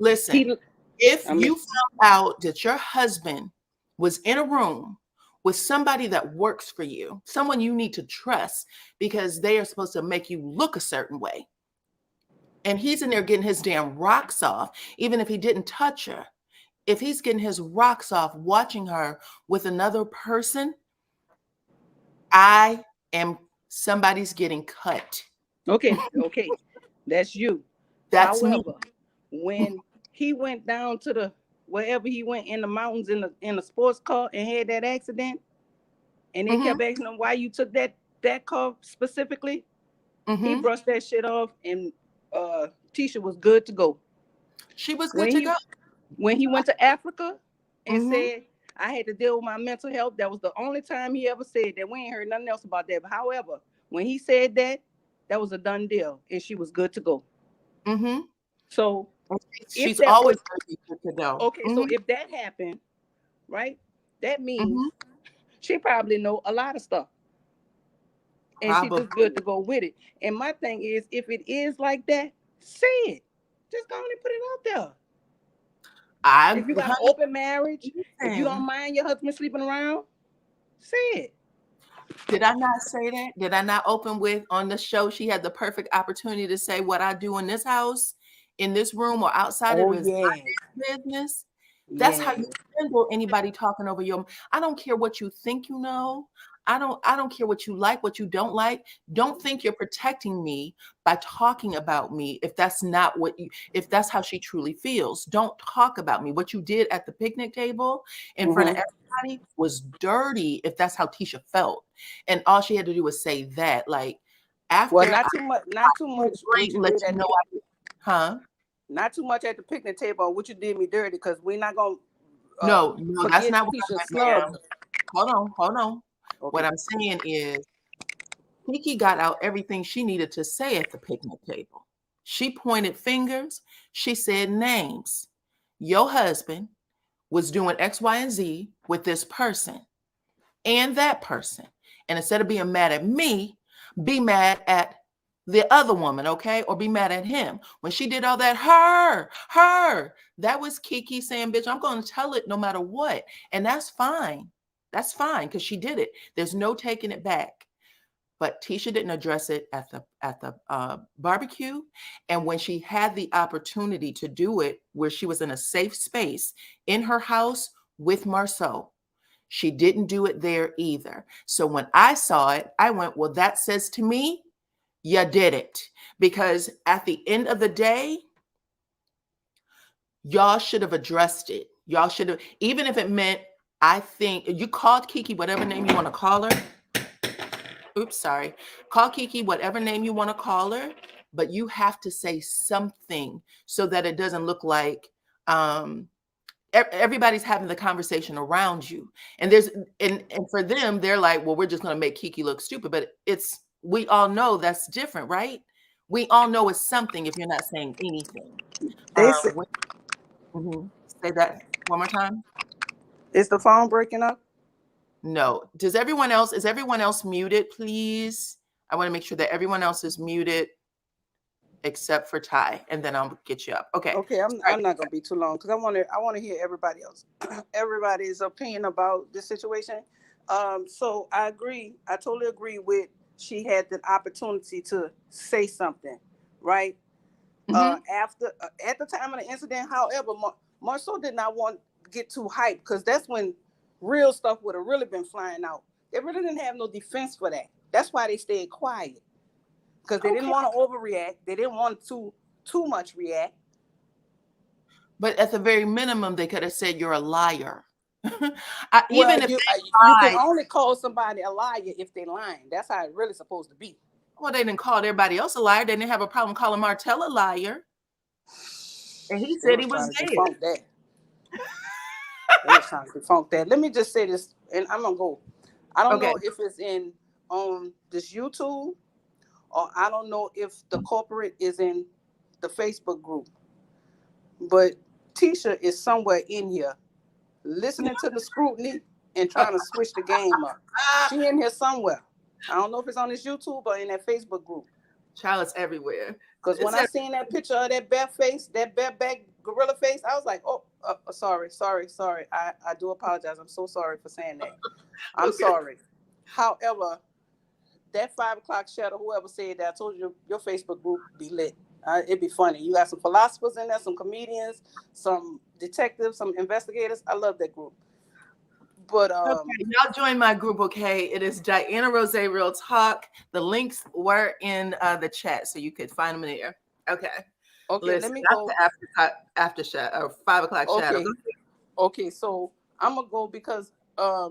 Listen, if you found out that your husband was in a room with somebody that works for you, someone you need to trust because they are supposed to make you look a certain way, and he's in there getting his damn rocks off, even if he didn't touch her, if he's getting his rocks off watching her with another person, somebody's getting cut. Okay. That's you. That's However, me. When he went down to wherever he went in the mountains in a sports car and had that accident, and they kept asking him why you took that car specifically, he brushed that shit off, and Tisha was good to go. She was good to go. When he went to Africa and said, I had to deal with my mental health, that was the only time he ever said that. We ain't heard nothing else about that. But however, when he said that was a done deal, and she was good to go. So she's always good to go. Okay, so if that happened, right, that means she probably know a lot of stuff. And she's just good to go with it. And my thing is, if it is like that, say it. Just go and put it out there. If you got an open marriage, if you don't mind your husband sleeping around, say it. Did I not say that? Did I not open with on the show? She had the perfect opportunity to say what I do in this house, in this room, or outside of his business. That's how you handle anybody talking over your. I don't care what you think you know. I don't care what you like, what you don't like. Don't think you're protecting me by talking about me if that's not if that's how she truly feels. Don't talk about me. What you did at the picnic table in front of everybody was dirty if that's how Tisha felt. And all she had to do was say that. Like, after not too much. Not too much at the picnic table on what you did me dirty, because we're not gonna no, that's not what I'm saying. Hold on. Okay. What I'm saying is, Kiki got out everything she needed to say at the picnic table. She pointed fingers. She said names. Your husband was doing X, Y, and Z with this person and that person. And instead of being mad at me, be mad at the other woman, okay? Or be mad at him. When she did all that, her, that was Kiki saying, bitch, I'm going to tell it no matter what. And that's fine. That's fine because she did it. There's no taking it back. But Tisha didn't address it at the barbecue, and when she had the opportunity to do it, where she was in a safe space in her house with Marceau, she didn't do it there either. So when I saw it, I went, well, that says to me, you did it. Because at the end of the day, y'all should have addressed it. Y'all should have, even if it meant, I think you called Kiki, whatever name you want to call her. Oops, sorry. Call Kiki, whatever name you want to call her, but you have to say something so that it doesn't look like everybody's having the conversation around you. And and for them, they're like, well, we're just going to make Kiki look stupid. But we all know that's different, right? We all know it's something if you're not saying anything. Say that one more time. Is the phone breaking up? No. Is everyone else muted, please? I want to make sure that everyone else is muted except for Ty, and then I'll get you up. Okay. Okay, I'm not gonna be too long because I want to hear everybody else, everybody's opinion about this situation. So I agree. I totally agree with she had the opportunity to say something, right? After at the time of the incident, however, Marceau did not want to get too hyped because that's when real stuff would have really been flying out. They really didn't have no defense for that. That's why they stayed quiet because they didn't want to overreact. They didn't want to too much react. But at the very minimum, they could have said you're a liar. You can only call somebody a liar if they're lying. That's how it's really supposed to be. Well, they didn't call everybody else a liar. They didn't have a problem calling Martell a liar. And he said he was dead. They were trying to defunk that. Let me just say this, and I'm gonna go. I don't know if it's on this YouTube, or I don't know if the corporate is in the Facebook group. But Tisha is somewhere in here listening to the scrutiny and trying to switch the game up. She in here somewhere. I don't know if it's on this YouTube or in that Facebook group. Child, it's everywhere. Because when I seen that picture of that bare face, that bareback gorilla face, I was like, sorry. I do apologize. I'm so sorry for saying that. I'm sorry. However, that 5 o'clock shadow, whoever said that, I told you your Facebook group be lit. It'd be funny. You got some philosophers in there, some comedians, some detectives, some investigators. I love that group. But y'all join my group, okay? It is DYANAROZAY Real Talk. The links were in the chat, so you could find them there. Okay. Let me go after shadow or 5 o'clock shadow. Okay, so I'm gonna go because I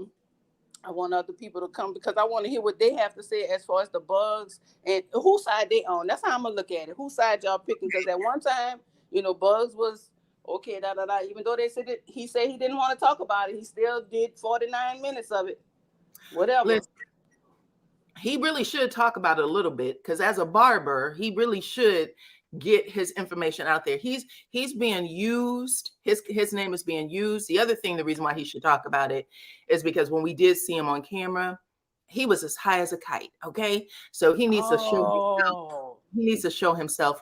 want other people to come because I want to hear what they have to say as far as the bugs and whose side they on. That's how I'm gonna look at it. Whose side y'all picking? Because at one time, Bugs was okay, Even though he said he didn't want to talk about it, he still did 49 minutes of it. Whatever. Listen, he really should talk about it a little bit because as a barber, he really should get his information out there. He's being used. His name is being used. The other thing, the reason why he should talk about it is because when we did see him on camera, he was as high as a kite. Okay, so he needs to show himself. He needs to show himself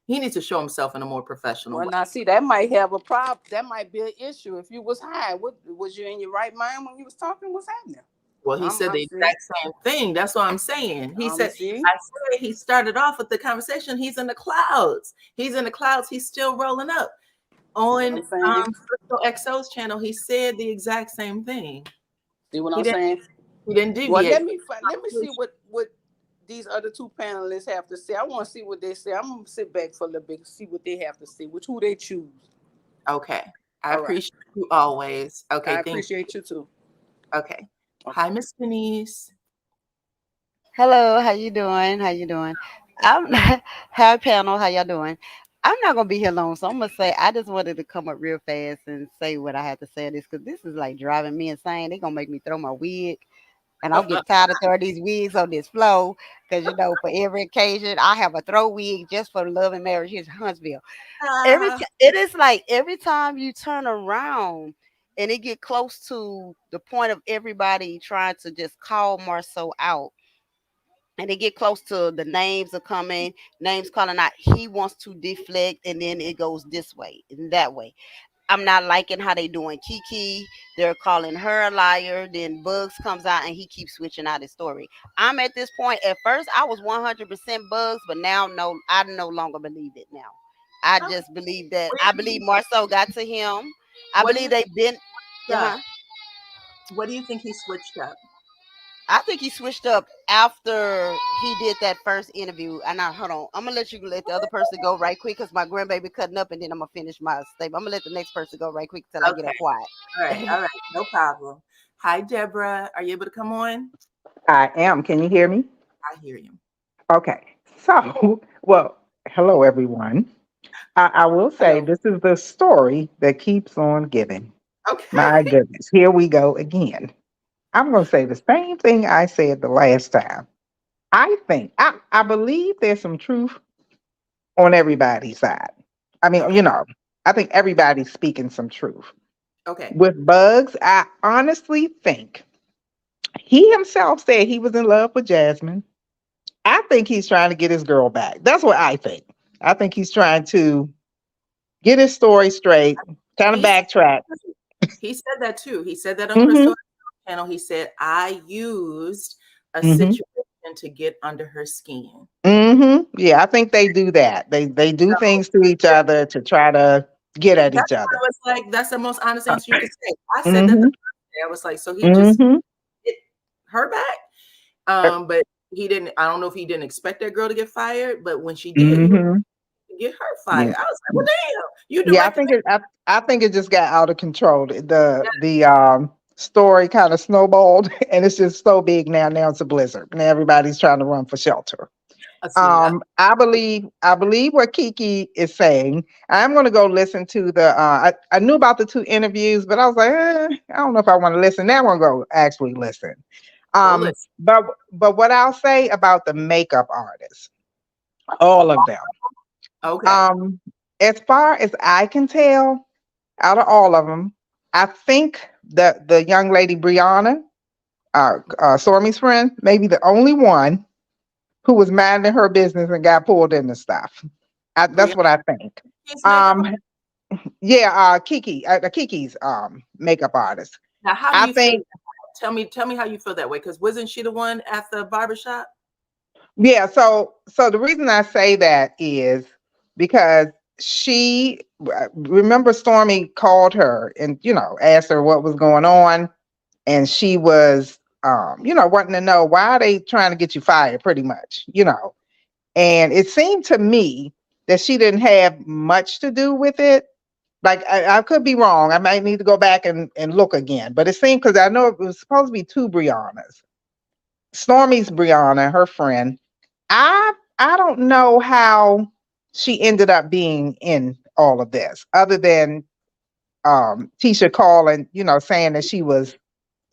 He needs to show himself in a more professional way. Now, see, that might have a problem. That might be an issue. If you was high, was you in your right mind when you was talking? What's happening? Well, he said the exact same thing. That's what I'm saying. He said, he started off with the conversation. He's in the clouds. He's in the clouds. He's still rolling up. On Crystal XO's channel, he said the exact same thing. See what I'm saying? He didn't deviate. Well, let me see what these other two panelists have to say. I want to see what they say. I'm going to sit back for a little bit, see what they have to say, who they choose. Okay. I appreciate you always. Okay. I appreciate you too. Okay. Hi, Miss Denise. Hello, how you doing? Hi, panel, how y'all doing? I'm not gonna be here long, so I'm gonna say I just wanted to come up real fast and say what I have to say. Because this is like driving me insane. They're gonna make me throw my wig, and I'll get tired of throwing these wigs on this floor. Because for every occasion, I have a throw wig just for Love and Marriage here in Huntsville. It is like every time you turn around. And it get close to the point of everybody trying to just call Marceau out. And they get close to the names are coming, names calling out. He wants to deflect, and then it goes this way and that way. I'm not liking how they doing Kiki. They're calling her a liar. Then Bugs comes out and he keeps switching out his story. I'm at this point. At first, I was 100% Bugs, but now no, I no longer believe it. Now, I Okay. just believe that. Where I do believe you, Marceau got to him. I what do believe you they've been. think up? Uh-huh. What do you think he switched up? I think he switched up after he did that first interview. And now, hold on, I'm gonna let you let the other person go right quick because my grandbaby cutting up, and then I'm gonna finish my statement. I'm gonna let the next person go right quick till I get Okay. her quiet. All right, no problem. Hi, Deborah. Are you able to come on? I am. Can you hear me? I hear you. Okay. So, well, hello, everyone. I will say Hello. this is the story that keeps on giving. Okay. My goodness. Here we go again. I'm going to say the same thing I said the last time. I believe there's some truth on everybody's side. I mean, Okay. I think everybody's speaking some truth. Okay. With Bugs, I honestly think he himself said he was in love with Jasmine. I think he's trying to get his girl back. That's what I think. I think he's trying to get his story straight, kind of He said backtrack. he said that too. He said that on Hmm. Crystal channel. He said, I used a Hmm. situation to get under her skin. Hmm. Yeah, I think they do that. They do So things to each other to try to get at that's each why other. I was like, that's the most honest answer you could say. I said that the Hmm. first day. I was like, so he just Hmm. hit her back. But he didn't, I don't know if he didn't expect that girl to get fired, but when she did, he was Hmm. to get her Yeah. fired. I was like, well, damn, you Yeah, directed I think it just got out of control. that. The story kind of snowballed and it's just so big now. Now it's a blizzard. And everybody's trying to run for shelter. I see. I believe what Kiki is saying. I'm going to go listen to I knew about the two interviews, but I was like, I don't know if I want to listen. Now I'm going to go actually listen. Go listen. But what I'll say about the makeup artists, all of them, Okay. um, as far as I can tell, out of all of them, I think the young lady Brianna, Stormy's friend, maybe the only one who was minding her business and got pulled into stuff. That's Brianna what I think. King's makeup. Um, yeah, Kiki's makeup artist. Now, how do I you feel? think, Tell me how you feel that way. Because wasn't she the one at the barbershop? yeah. So the reason I say that is because she remember Stormy called her and asked her what was going on, and she was wanting to know why are they trying to get you fired, pretty much. And it seemed to me that she didn't have much to do with it. Like I could be wrong. I might need to go back and look again. But it seemed because I know it was supposed to be two Briannas. Stormy's Brianna, her friend. I don't know how she ended up being in all of this, other than Tisha calling, saying that she was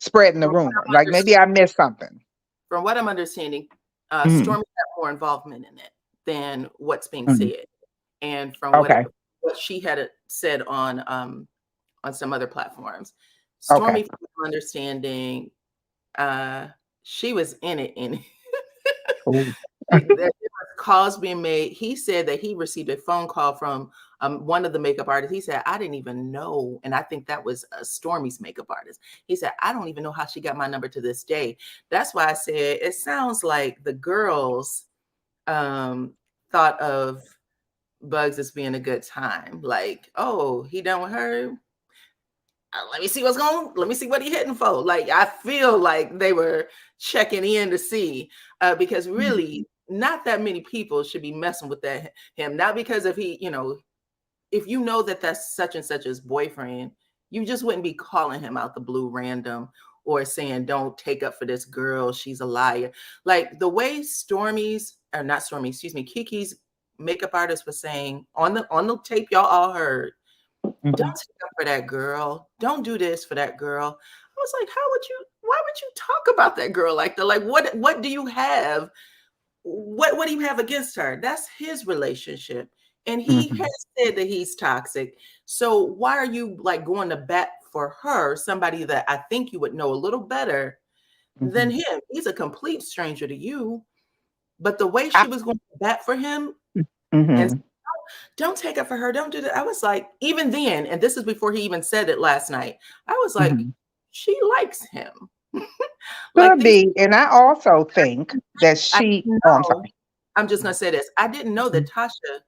spreading the From what rumor. I'm Like maybe understanding, I missed something. Mm, Stormy had more involvement in it than what's being mm. said, and from Okay. what she had said on some other platforms, Okay. Stormy, from my understanding, uh, she was in it. Ooh. Like there was calls being made. He said that he received a phone call from one of the makeup artists. He said, I didn't even know. And I think that was Stormy's makeup artist. He said, I don't even know how she got my number to this day. That's why I said it sounds like the girls thought of Bugs as being a good time. Like, oh, he done with her. Let me see what's going on. Let me see what he hitting for. Like, I feel like they were checking in to see, because really not that many people should be messing with him. Not because if he, if you know that that's such and such as boyfriend, you just wouldn't be calling him out the blue random or saying, don't take up for this girl. She's a liar. Like the way not Stormy, excuse me, Kiki's makeup artist was saying on the tape y'all all heard, don't Mhm. stick up for that girl. Don't do this for that girl. I was like, why would you talk about that girl like that? Like, what do you have? What do you have against her? That's his relationship. And he Mhm. has said that he's toxic. So why are you like going to bat for her, somebody that I think you would know a little better than Mhm. him? He's a complete stranger to you. But the way I, she was going to bat for him and mhm. don't take it for her. Don't do that. I was like, even then, and this is before he even said it last night, I was like, Mhm. she likes him. Like Could these, be. And I also think that I she, didn't oh, I'm know. sorry. I'm just gonna say this. I didn't know that Tasha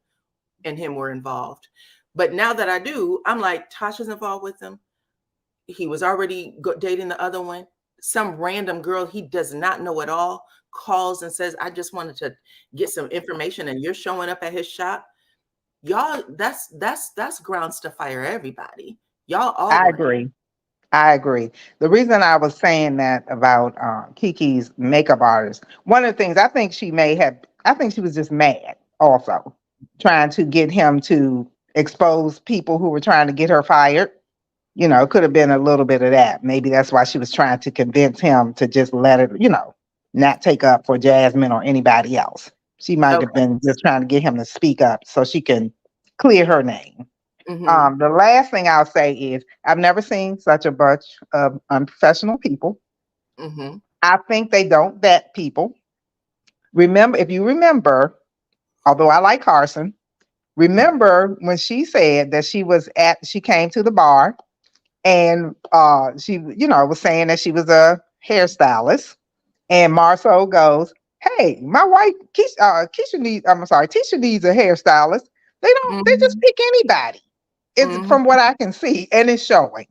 and him were involved. But now that I do, I'm like, Tasha's involved with him. He was already dating the other one. Some random girl he does not know at all calls and says, I just wanted to get some information and you're showing up at his shop. Y'all, that's grounds to fire everybody. Y'all all I on it. agree. I agree. The reason I was saying that about Kiki's makeup artist, one of the things I think she may have, I think she was just mad also, trying to get him to expose people who were trying to get her fired. You know, it could have been a little bit of that. Maybe that's why she was trying to convince him to just let it, not take up for Jasmine or anybody else. She might have Okay. been just trying to get him to speak up so she can clear her name. Mm-hmm. The last thing I'll say is I've never seen such a bunch of unprofessional people. Mm-hmm. I think they don't vet people. Remember, if you remember, although I like Carson, remember when she said that she came to the bar and she, was saying that she was a hairstylist, and Marceau goes, "Hey, my wife Tisha needs a hairstylist. They just Mm-hmm. pick anybody." It's Mm-hmm. from what I can see, and it's showing.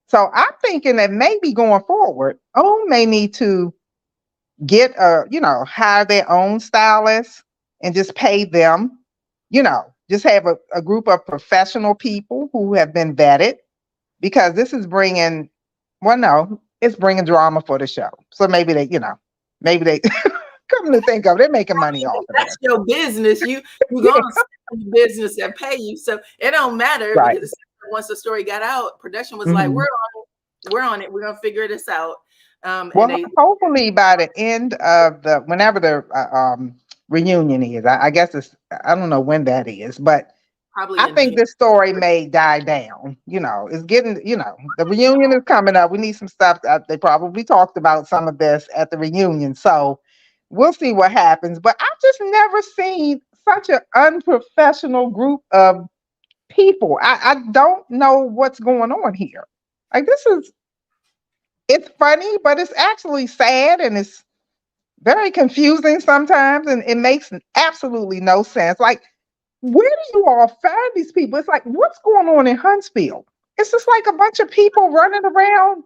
So I'm thinking that maybe going forward, OWN may need to hire their own stylists and just pay them, just have a group of professional people who have been vetted, because this is bringing, well, no, it's bringing drama for the show. So maybe they come to think of it, they're making money off of That's this. your business. You Yeah, gonna start your business and pay you. So it don't matter right. because once the story got out, production was like, Mhm. we're on it. We're gonna figure this out. And Well, they hopefully by the end of whenever the reunion is, I guess I don't know when that is, but probably I in think June. this story may die down. It's getting, the reunion is coming up. We need some stuff. They probably talked about some of this at the reunion. So we'll see what happens. But I've just never seen such an unprofessional group of people. I don't know what's going on here. Like, it's funny, but it's actually sad, and it's very confusing sometimes. And it makes absolutely no sense. Like, where do you all find these people? It's like, what's going on in Huntsville? It's just like a bunch of people running around.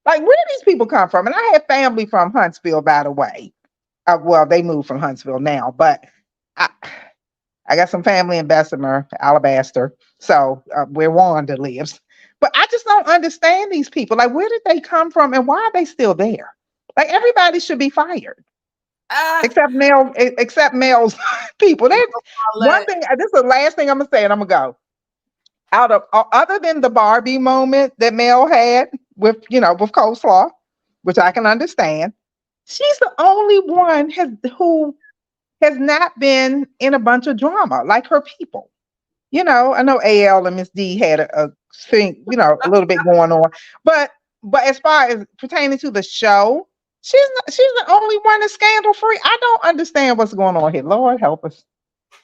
Like, where do these people come from? And I have family from Huntsville, by the way. Well, they moved from Huntsville now, but I, I got some family in Bessemer, Alabaster, so where Wanda lives. But I just don't understand these people. Like, where did they come from, and why are they still there? Like, everybody should be fired Ah, except Mel's people. That's I'll one let thing. This is the last thing I'm gonna say, and I'm gonna go. Out of other than the Barbie moment that Mel had with coleslaw, which I can understand, she's the only one who has not been in a bunch of drama like her people. I know AL and Miss D had a thing, a little bit going on, but as far as pertaining to the show, she's the only one that's scandal free. I don't understand what's going on here. Lord help us.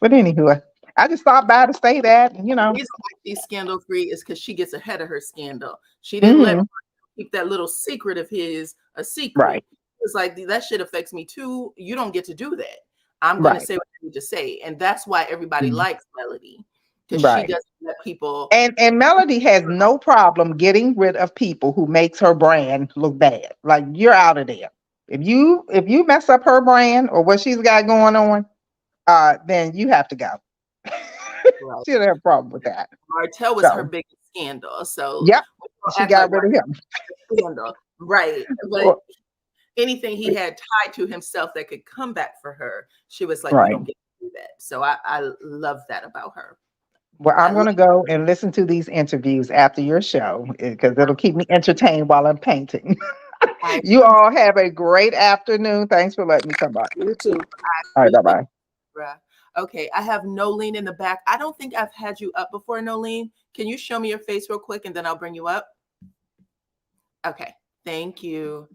But anywho, I just stopped by to say that, and the reason why she's scandal free is because she gets ahead of her scandal. She didn't let mhm, keep that little secret of his a secret. right, It's like that shit affects me too. You don't get to do that. I'm going to right, say what I need to say, and that's why everybody mhm, likes Melody because she right. doesn't let people. And Melody has no problem getting rid of people who makes her brand look bad. Like, you're out of there. If you mess up her brand or what she's got going on, then you have to go. Right. She doesn't have a problem with that. Martell was her So, biggest scandal, so yep, we don't she act like got rid of him. scandal, right? But Well, anything he had tied to himself that could come back for her, she was like, "You right. don't get to do that." So I love that about her. Well, I I'm love. going to go and listen to these interviews after your show because it'll keep me entertained while I'm painting. I You all have a great afternoon. Thanks for letting me come by. You too. All right, bye appreciate bye. Bruh. Okay, I have Nolene in the back. I don't think I've had you up before, Nolene. Can you show me your face real quick and then I'll bring you up? Okay, thank you.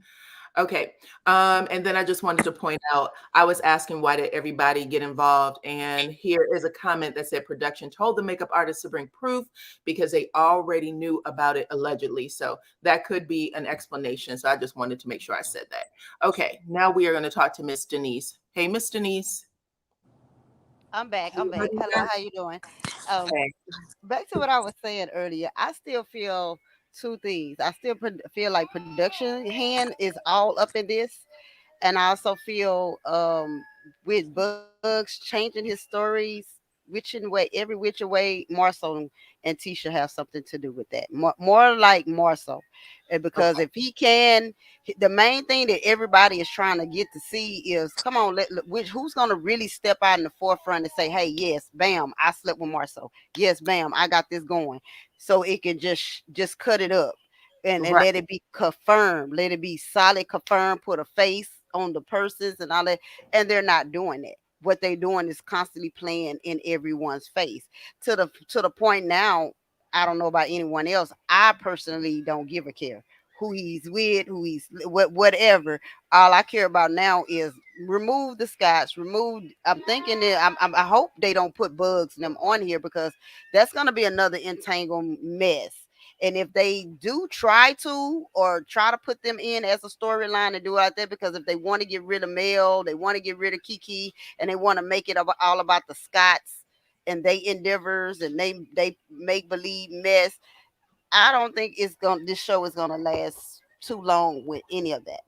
Okay. And then I just wanted to point out, I was asking why did everybody get involved? And here is a comment that said production told the makeup artist to bring proof because they already knew about it allegedly. So that could be an explanation. So I just wanted to make sure I said that. Okay. Now we are going to talk to Miss Denise. Hey, Miss Denise. I'm back. I'm back. Hello, how you doing? Um, Hey. Back to what I was saying earlier. I still feel two things. I still feel like production hand is all up in this, and I also feel with Bugs changing his stories every which way, Marcel and Tisha have something to do with that. More like Marcel, because Okay. if he can, the main thing that everybody is trying to get to see is, come on, who's gonna really step out in the forefront and say, hey, yes, bam, I slept with Marcel. Yes, bam, I got this going, so it can just cut it up. And Right. let it be confirmed, let it be solid, confirmed, put a face on the persons and all that. And they're not doing it. What they're doing is constantly playing in everyone's face to the point now. I don't know about anyone else. I personally don't give a care who he's with, whatever. All I care about now is remove the Scots, remove. I'm thinking that I hope they don't put Bugs and them on here, because that's gonna be another entangled mess. And if they do try to put them in as a storyline and do it like that, because if they want to get rid of Mel, they want to get rid of Kiki, and they want to make it all about the Scots and they endeavors and they make believe mess, I don't think this show is gonna last too long with any of that.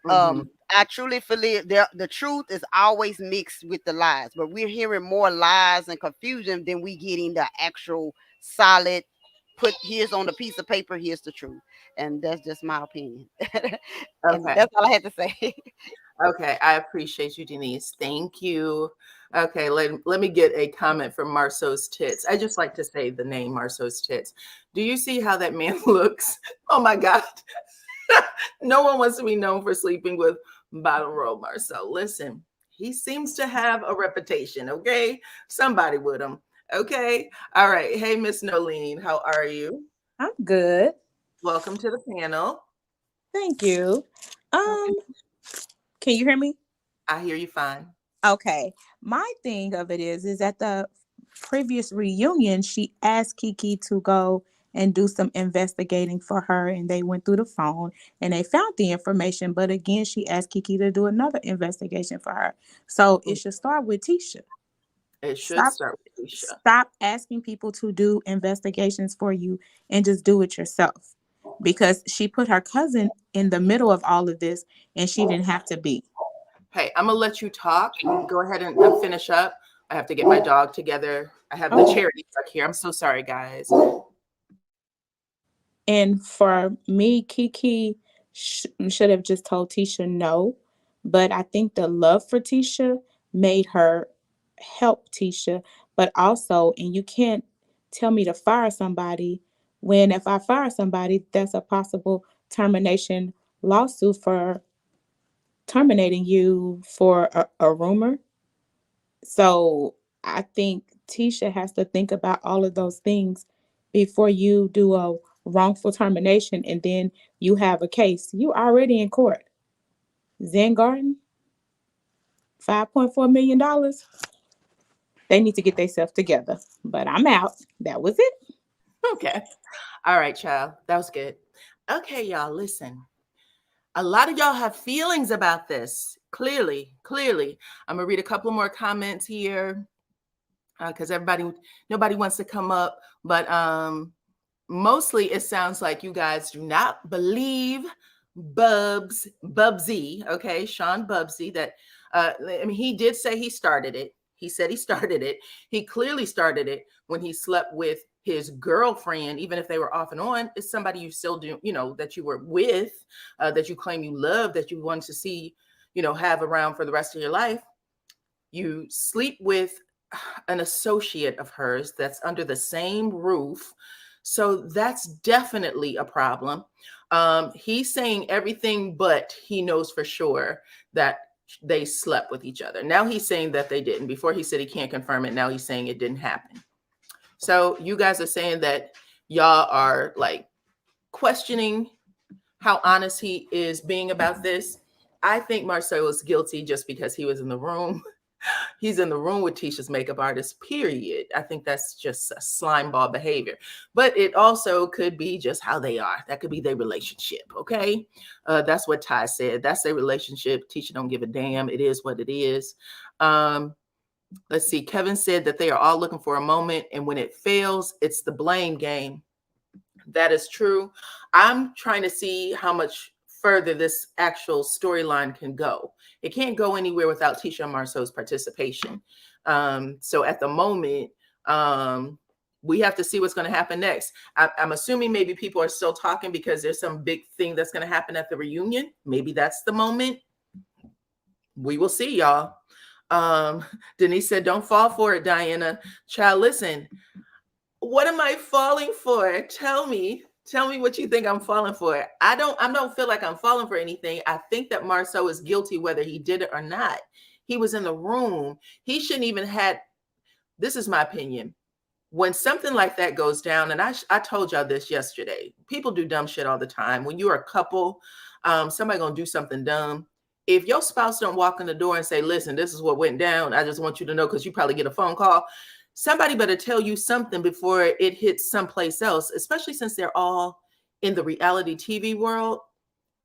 Mm-hmm. I truly believe the truth is always mixed with the lies, but we're hearing more lies and confusion than we getting the actual solid, put here's on the piece of paper, here's the truth. And that's just my opinion. And Okay. that's all I had to say. Okay, I appreciate you, Denise. Thank you. Okay, let me get a comment from Marceau's Tits. I just like to say the name Marceau's Tits. Do you see how that man looks? Oh my God. No one wants to be known for sleeping with bottom row Marceau. Listen, he seems to have a reputation, okay? Somebody with him. Okay. All right. Hey, Miss Nolene, how are you? I'm good. Welcome to the panel. Thank you. Okay. Can you hear me? I hear you fine. Okay. My thing of it is at the previous reunion, she asked Kiki to go and do some investigating for her, and they went through the phone and they found the information. But again, she asked Kiki to do another investigation for her. So it should start with Tisha. It should Stop start with Tisha. stop asking people to do investigations for you and just do it yourself. Because she put her cousin in the middle of all of this and she didn't have to be. Hey, I'm gonna let you talk. Go ahead and finish up. I have to get my dog together. I have the charity truck here. I'm so sorry, guys. And for me, Kiki should have just told Tisha no. But I think the love for Tisha made her help Tisha. But also, and you can't tell me to fire somebody when if I fire somebody, that's a possible termination lawsuit for terminating you for a rumor. So I think Tisha has to think about all of those things before you do a wrongful termination and then you have a case. You already in court. Zen Garden, $5.4 million. They need to get themselves together. But I'm out. That was it. Okay. All right, child. That was good. Okay, y'all, listen. A lot of y'all have feelings about this. Clearly. I'm gonna read a couple more comments here because nobody wants to come up, but mostly it sounds like you guys do not believe Bubsy, okay, Sean Bubsy, that I mean, he did say he started it. He said he started it. He clearly started it when he slept with his girlfriend, even if they were off and on. It's somebody you still do, that you were with, that you claim you love, that you want to see, have around for the rest of your life. You sleep with an associate of hers that's under the same roof. So that's definitely a problem. He's saying everything, but he knows for sure that they slept with each other. Now he's saying that they didn't. Before he said he can't confirm it. Now he's saying it didn't happen. So you guys are saying that y'all are like questioning how honest he is being about this. I think Marcel was guilty just because he was in the room. He's in the room with Tisha's makeup artist, period. I think that's just a slime ball behavior. But it also could be just how they are. That could be their relationship, okay? That's what Ty said. That's their relationship. Tisha don't give a damn. It is what it is. Let's see. Kevin said that they are all looking for a moment, and when it fails, it's the blame game. That is true. I'm trying to see how much further this actual storyline can go. It can't go anywhere without Tisha and Marcel's participation. So at the moment, we have to see what's going to happen next. I'm assuming maybe people are still talking because there's some big thing that's going to happen at the reunion. Maybe that's the moment. We will see, y'all. Denise said, don't fall for it, Diana. Child, listen, what am I falling for? Tell me what you think I'm falling for. I don't feel like I'm falling for anything. I think that Marcel is guilty whether he did it or not. He was in the room. He shouldn't even had, this is my opinion. When something like that goes down, and I told y'all this yesterday, people do dumb shit all the time. When you're a couple, somebody gonna do something dumb. If your spouse don't walk in the door and say, listen, this is what went down, I just want you to know, because you probably get a phone call. Somebody better tell you something before it hits someplace else, especially since they're all in the reality TV world.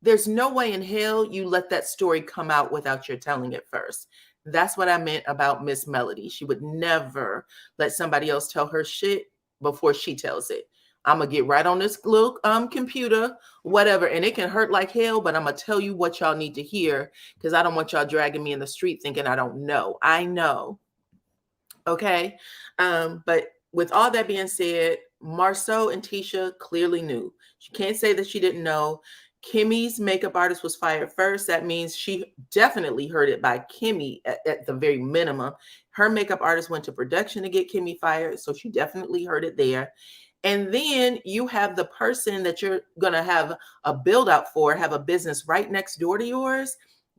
There's no way in hell you let that story come out without your telling it first. That's what I meant about Miss Melody. She would never let somebody else tell her shit before she tells it. I'm going to get right on this little computer, whatever, and it can hurt like hell, but I'm going to tell you what y'all need to hear, because I don't want y'all dragging me in the street thinking I don't know. I know. Okay. But with all that being said, Marceau and Tisha clearly knew. She can't say that she didn't know. Kimmy's makeup artist was fired first. That means she definitely heard it by Kimmy at the very minimum. Her makeup artist went to production to get Kimmy fired, so she definitely heard it there. And then you have the person that you're going to have a build out for, have a business right next door to yours,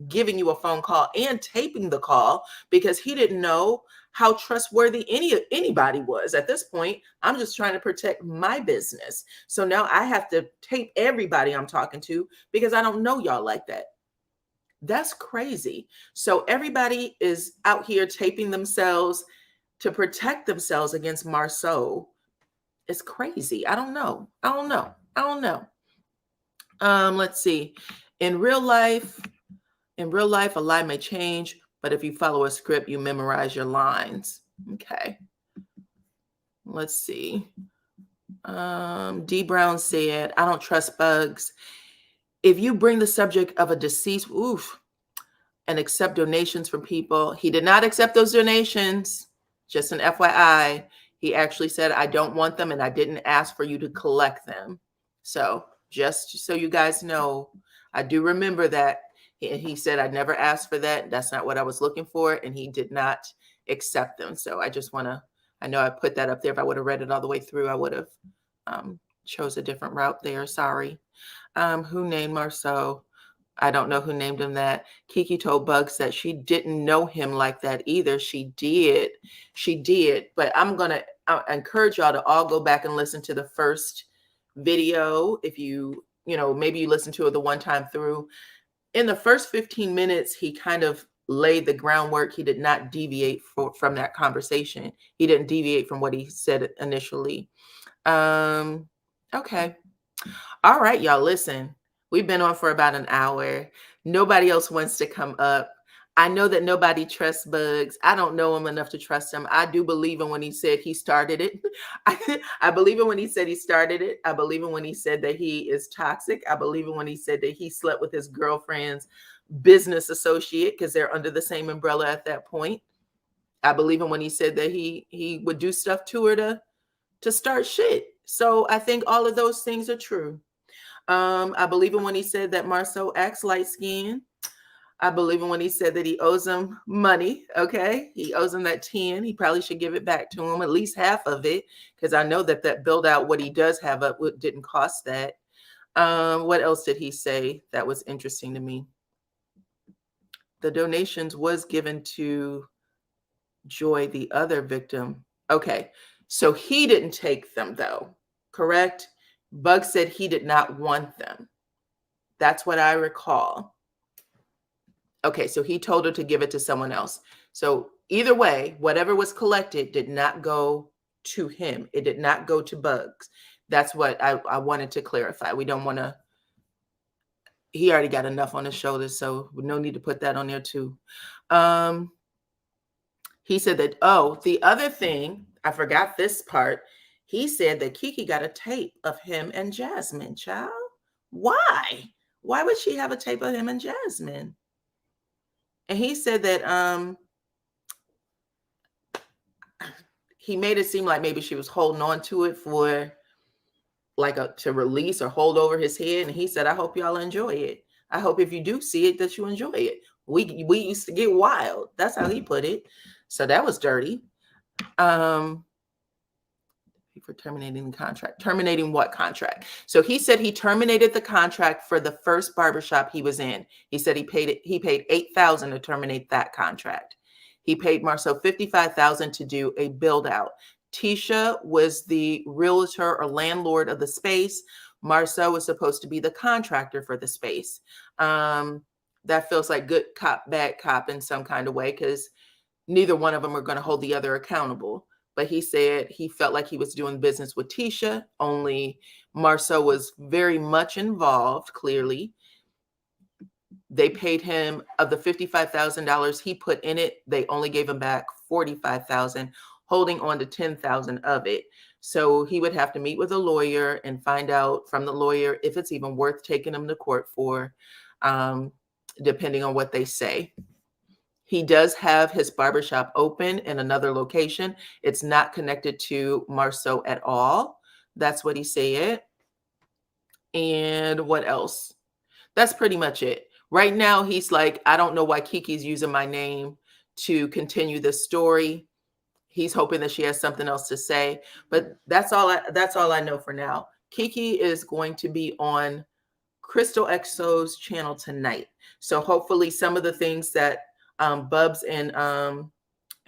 giving you a phone call and taping the call because he didn't know how trustworthy anybody was. At this point, I'm just trying to protect my business. So now I have to tape everybody I'm talking to because I don't know y'all like that. That's crazy. So everybody is out here taping themselves to protect themselves against Marceau. It's crazy. I don't know. Let's see. In real life, a lie may change, but if you follow a script, you memorize your lines. Okay. Let's see. D. Brown said, I don't trust Bugs. If you bring the subject of a deceased, and accept donations from people, he did not accept those donations. Just an FYI. He actually said, I don't want them, and I didn't ask for you to collect them. So just so you guys know, I do remember that. He said, I never asked for that. That's not what I was looking for. And he did not accept them. So I just want to, I know I put that up there. If I would have read it all the way through, I would have chose a different route there. Sorry. Who named Marceau? I don't know who named him that. Kiki told Bugs that she didn't know him like that either. She did. But I'm going to encourage y'all to all go back and listen to the first video. If maybe you listen to it the one time through. In the first 15 minutes, he kind of laid the groundwork. He did not deviate from that conversation. He didn't deviate from what he said initially. Okay. All right, y'all, listen. We've been on for about an hour. Nobody else wants to come up. I know that nobody trusts Bugs. I don't know him enough to trust him. I do believe him when he said he started it. I believe him when he said he started it. I believe him when he said that he is toxic. I believe him when he said that he slept with his girlfriend's business associate because they're under the same umbrella at that point. I believe him when he said that he would do stuff to her to start shit. So I think all of those things are true. I believe him when he said that Marceau acts light-skinned. I believe him when he said that he owes him money. Okay. He owes him that 10. He probably should give it back to him, at least half of it. Because I know that build out what he does have up didn't cost that. What else did he say that was interesting to me? The donations was given to Joy, the other victim. Okay. So he didn't take them though. Correct? Bug said he did not want them. That's what I recall. Okay, so he told her to give it to someone else. So either way, whatever was collected did not go to him. It did not go to Bugs. That's what I wanted to clarify. We don't want to, he already got enough on his shoulders, so no need to put that on there too. He said that, oh, the other thing, I forgot this part. He said that Kiki got a tape of him and Jasmine, child. Why? Why would she have a tape of him and Jasmine? And he said that he made it seem like maybe she was holding on to it for like to release or hold over his head. And he said, I hope y'all enjoy it. I hope if you do see it, that you enjoy it. We used to get wild. That's how he put it. So that was dirty. For terminating the contract. Terminating what contract? So he said he terminated the contract for the first barbershop he was in. He said he paid $8,000 to terminate that contract. He paid Marceau $55,000 to do a build out. Tisha was the realtor or landlord of the space. Marceau was supposed to be the contractor for the space. That feels like good cop, bad cop in some kind of way, because neither one of them are going to hold the other accountable. But he said he felt like he was doing business with Tisha, only Marceau was very much involved, clearly. They paid him, of the $55,000 he put in it, they only gave him back $45,000, holding on to $10,000 of it. So he would have to meet with a lawyer and find out from the lawyer if it's even worth taking him to court for, depending on what they say. He does have his barbershop open in another location. It's not connected to Marceau at all. That's what he said. And what else? That's pretty much it. Right now, he's like, I don't know why Kiki's using my name to continue this story. He's hoping that she has something else to say, but that's all I know for now. Kiki is going to be on Crystal XO's channel tonight. So hopefully some of the things that Bubs and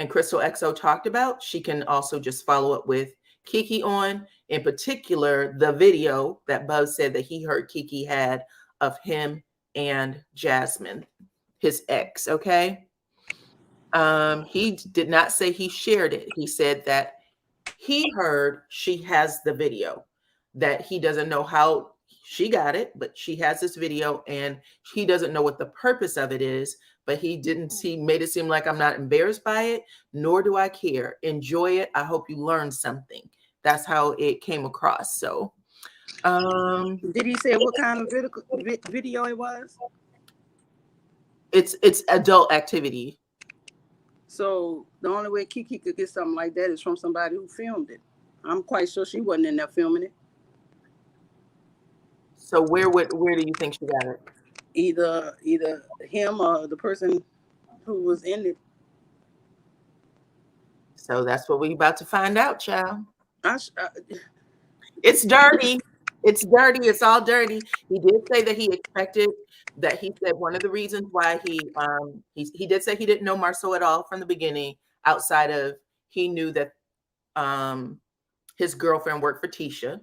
Crystal XO talked about, she can also just follow up with Kiki on. In particular, the video that Bubs said that he heard Kiki had of him and Jasmine, his ex, okay? He did not say he shared it. He said that he heard she has the video, that he doesn't know how she got it, but she has this video and he doesn't know what the purpose of it is, but he made it seem like I'm not embarrassed by it, nor do I care. Enjoy it. I hope you learned something. That's how it came across. So, did he say what kind of video it was? It's adult activity. So the only way Kiki could get something like that is from somebody who filmed it. I'm quite sure she wasn't in there filming it. So where do you think she got it? Either him or the person who was in it. So that's what we're about to find out, child. It's dirty. It's dirty. It's all dirty. He did say that he expected that. He said one of the reasons why he did say he didn't know Marceau at all from the beginning, outside of he knew that his girlfriend worked for Tisha.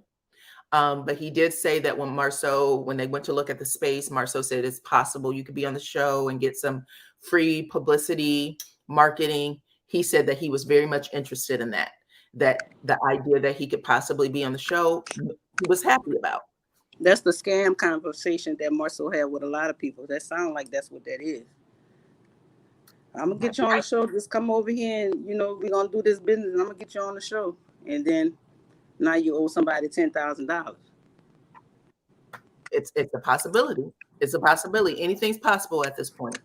But he did say that when they went to look at the space, Marceau said it's possible you could be on the show and get some free publicity, marketing. He said that he was very much interested in that the idea that he could possibly be on the show, he was happy about. That's the scam conversation that Marceau had with a lot of people. That sounds like that's what that is. I'm going to get you on the show. Just come over here and, we're going to do this business. And I'm going to get you on the show. And then now you owe somebody $10,000. It's a possibility. It's a possibility. Anything's possible at this point.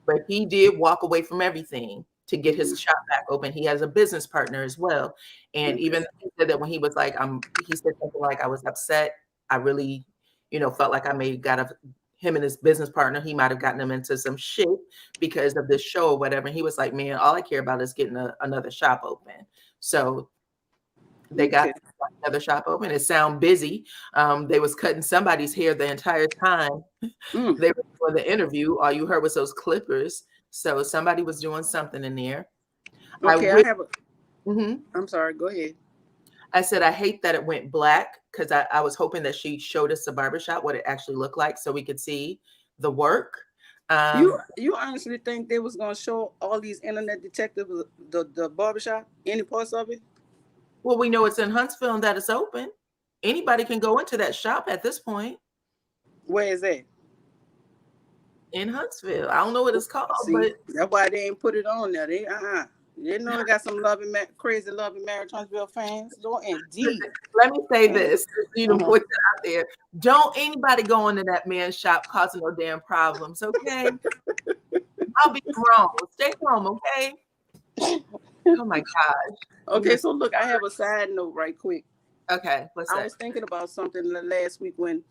But he did walk away from everything to get his shop back open. He has a business partner as well. And even he said that when he was like, he said something like, I was upset. I really, felt like I may have got him and his business partner, he might have gotten them into some shit because of this show or whatever. And he was like, man, all I care about is getting another shop open. So they got another shop open. It sounded busy. They was cutting somebody's hair the entire time they were doing the interview. All you heard was those clippers. So somebody was doing something in there. Okay, I'm sorry. Go ahead. I said, I hate that it went black because I was hoping that she showed us the barbershop, what it actually looked like so we could see the work. You honestly think they was gonna show all these internet detectives the barbershop, any parts of it? Well, we know it's in Huntsville and that it's open. Anybody can go into that shop at this point. Where is that? In Huntsville. I don't know what it's called, See, but that's why they ain't put it on there. They know they got some crazy loving marriage Huntsville fans. Don't indeed. let me say this, you know, Uh-huh. put that out there. Don't anybody go into that man's shop causing no damn problems, okay? I'll be wrong. Stay home, okay? Oh my gosh. Okay, so look, I have a side note right quick. Okay, what's I that? was thinking about something last week when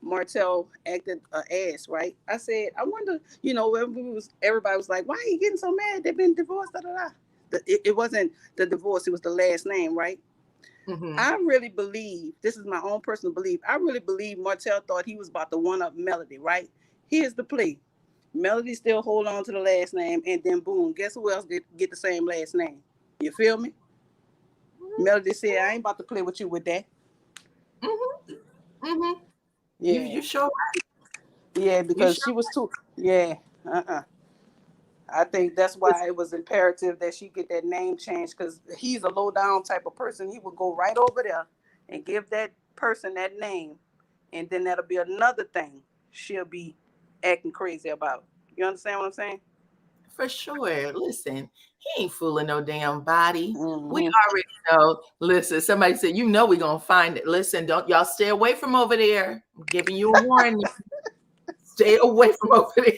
Martell acted an ass, right? I said, I wonder, you know, everybody was like, why are you getting so mad? They've been divorced, da, da, da. It wasn't the divorce, it was the last name, right? Mhm. I really believe, this is my own personal belief, I really believe Martell thought he was about to one-up Melody, right? Here's the plea. Melody still hold on to the last name, and then boom, guess who else get the same last name? You feel me? Melody said, I ain't about to play with you with that. Mm-hmm. Mm-hmm. Yeah. You sure? Yeah, because she was too. Yeah. I think that's why it was imperative that she get that name changed, because he's a low down type of person. He would go right over there and give that person that name, and then that'll be another thing she'll be acting crazy about. You understand what I'm saying? For sure. Listen, he ain't fooling no damn body. Mm-hmm. We already know. Listen, somebody said, you know, we're going to find it. Listen, don't y'all stay away from over there. I'm giving you a warning. Stay away from over there.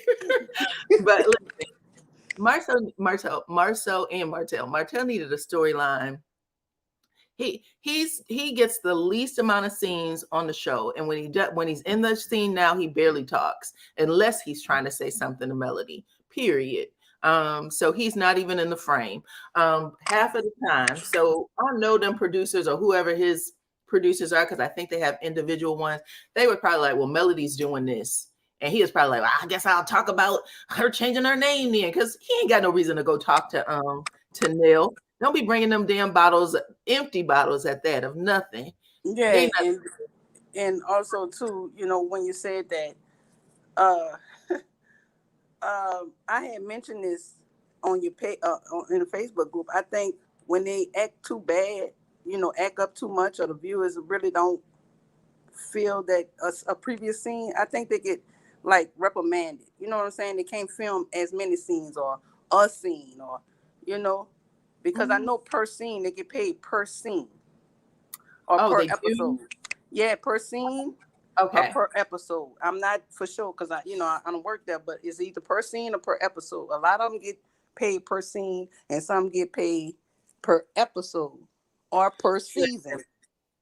But listen, Martell needed a storyline. He gets the least amount of scenes on the show, and when he's in the scene now, he barely talks unless he's trying to say something to Melody. Period. So he's not even in the frame half of the time. So I know them producers or whoever his producers are, because I think they have individual ones. They were probably like, well, Melody's doing this. And he was probably like, well, I guess I'll talk about her changing her name then, because he ain't got no reason to go talk to Neil. Don't be bringing them damn bottles, empty bottles at that, of nothing. Yeah, and also too, you know, when you said that, I had mentioned this on your page, in the Facebook group. I think when they act too bad, you know, act up too much, or the viewers really don't feel that a previous scene, I think they get like reprimanded. You know what I'm saying? They can't film as many scenes or a scene, or, you know, because I know per scene they get paid per scene or per episode. Do? Yeah, per scene. Okay. Or per episode. I'm not for sure because I don't work there, but it's either per scene or per episode. A lot of them get paid per scene, and some get paid per episode or per season.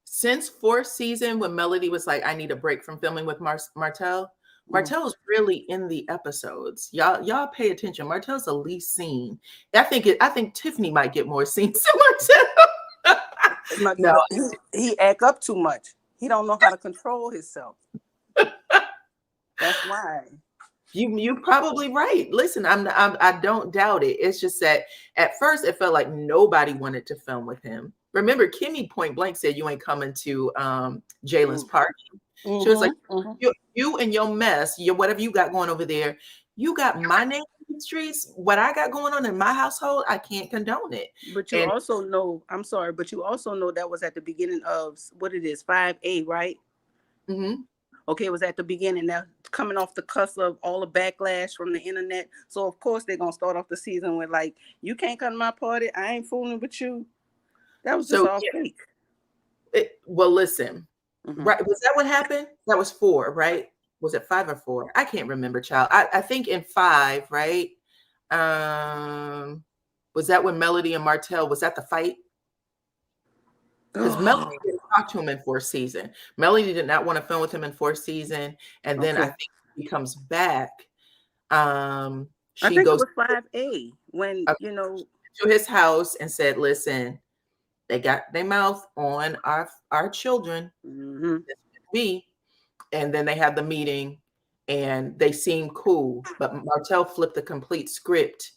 Since 4th season, when Melody was like, I need a break from filming with Martell, Martell's really in the episodes. Y'all pay attention. Martell's the least seen. I think Tiffany might get more scenes than Martell. No, he act up too much. He don't know how to control himself. That's why. You're probably right. Listen, I don't doubt it. It's just that at first it felt like nobody wanted to film with him. Remember, Kimmy point blank said you ain't coming to Jalen's party. She was like, you and your mess, whatever you got going over there, you got my name in the streets. What I got going on in my household, I can't condone it. But you also know, I'm sorry, but you also know that was at the beginning of what it is, 5A, right? Mm-hmm. Okay, it was at the beginning. Now coming off the cusp of all the backlash from the internet. So of course they're gonna start off the season with like, you can't come to my party. I ain't fooling with you. That was just all fake. Well, listen. Mm-hmm. Right. Was that what happened? That was 4, right? Was it 5 or 4? I can't remember, child. I think in 5, right? Was that when Melody and Martell, was that the fight? Because Melody didn't talk to him in 4th season. Melody did not want to film with him in 4th season. And then I think he comes back. I think goes it was 5A when, to his house and said, listen, they got their mouth on our children. Mm-hmm. Me. And then they had the meeting and they seemed cool. But Martell flipped the complete script.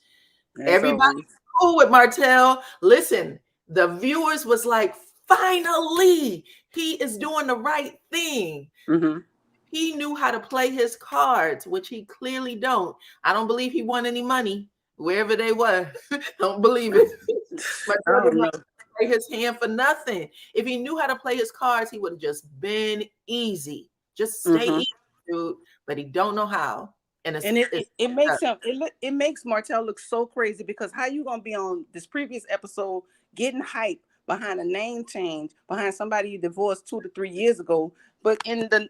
Everybody's cool with Martell. Listen, the viewers was like finally, he is doing the right thing. Mm-hmm. He knew how to play his cards, which he clearly don't. I don't believe he won any money wherever they were. Don't believe it. But I don't know. play his hand for nothing. If he knew how to play his cards, he would have just been easy. Just stay Mhm. easy, dude. But he don't know how. And it makes him it makes Martell look so crazy, because how you gonna be on this previous episode getting hype behind a name change, behind somebody you divorced 2 to 3 years ago, but in the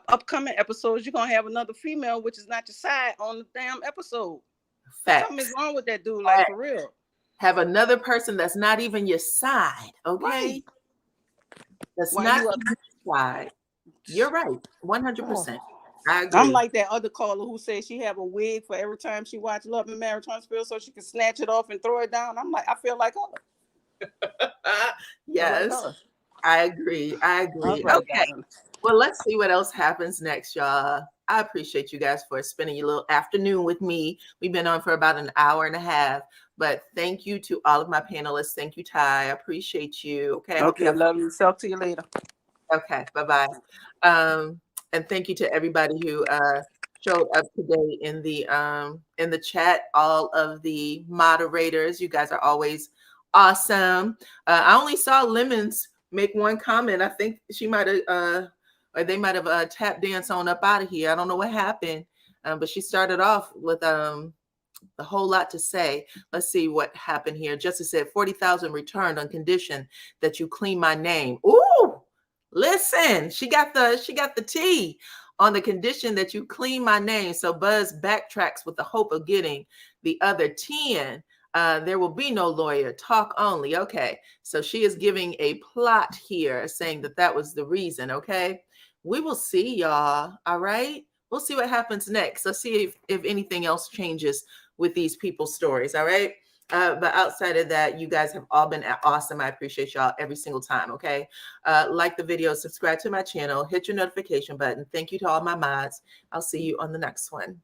upcoming episodes you're gonna have another female which is not your side on the damn episode. facts. Something is wrong with that dude, like for real. Have another person that's not even your side, okay? Right. That's Why not you even your side. You're right, 100%. I agree. I'm like that other caller who said she have a wig for every time she watch Love and Marriage Huntsville so she can snatch it off and throw it down. I'm like, I feel like her. Yes, Like her. I agree. I agree. Right, Okay. darling. Well, let's see what else happens next, y'all. I appreciate you guys for spending your little afternoon with me. We've been on for about an hour and a half, but thank you to all of my panelists. Thank you, Ty. I appreciate you. Okay. I hope you Okay, have love you. Talk to you later. Okay, bye-bye. And thank you to everybody who showed up today in the chat, all of the moderators. You guys are always awesome. I only saw Lemons make one comment. I think she might have or they might have tap dance on up out of here. I don't know what happened. But she started off with a whole lot to say. Let's see what happened here. Justice said 40,000 returned on condition that you clean my name. Ooh, listen, she got the tea on the condition that you clean my name. So Buzz backtracks with the hope of getting the other 10. There will be no lawyer, talk only. Okay, so she is giving a plot here, saying that was the reason. Okay, we will see, y'all. All right, we'll see what happens next. Let's see if anything else changes with these people's stories. All right. But outside of that, you guys have all been awesome. I appreciate y'all every single time. Okay. Like the video, subscribe to my channel, hit your notification button. Thank you to all my mods. I'll see you on the next one.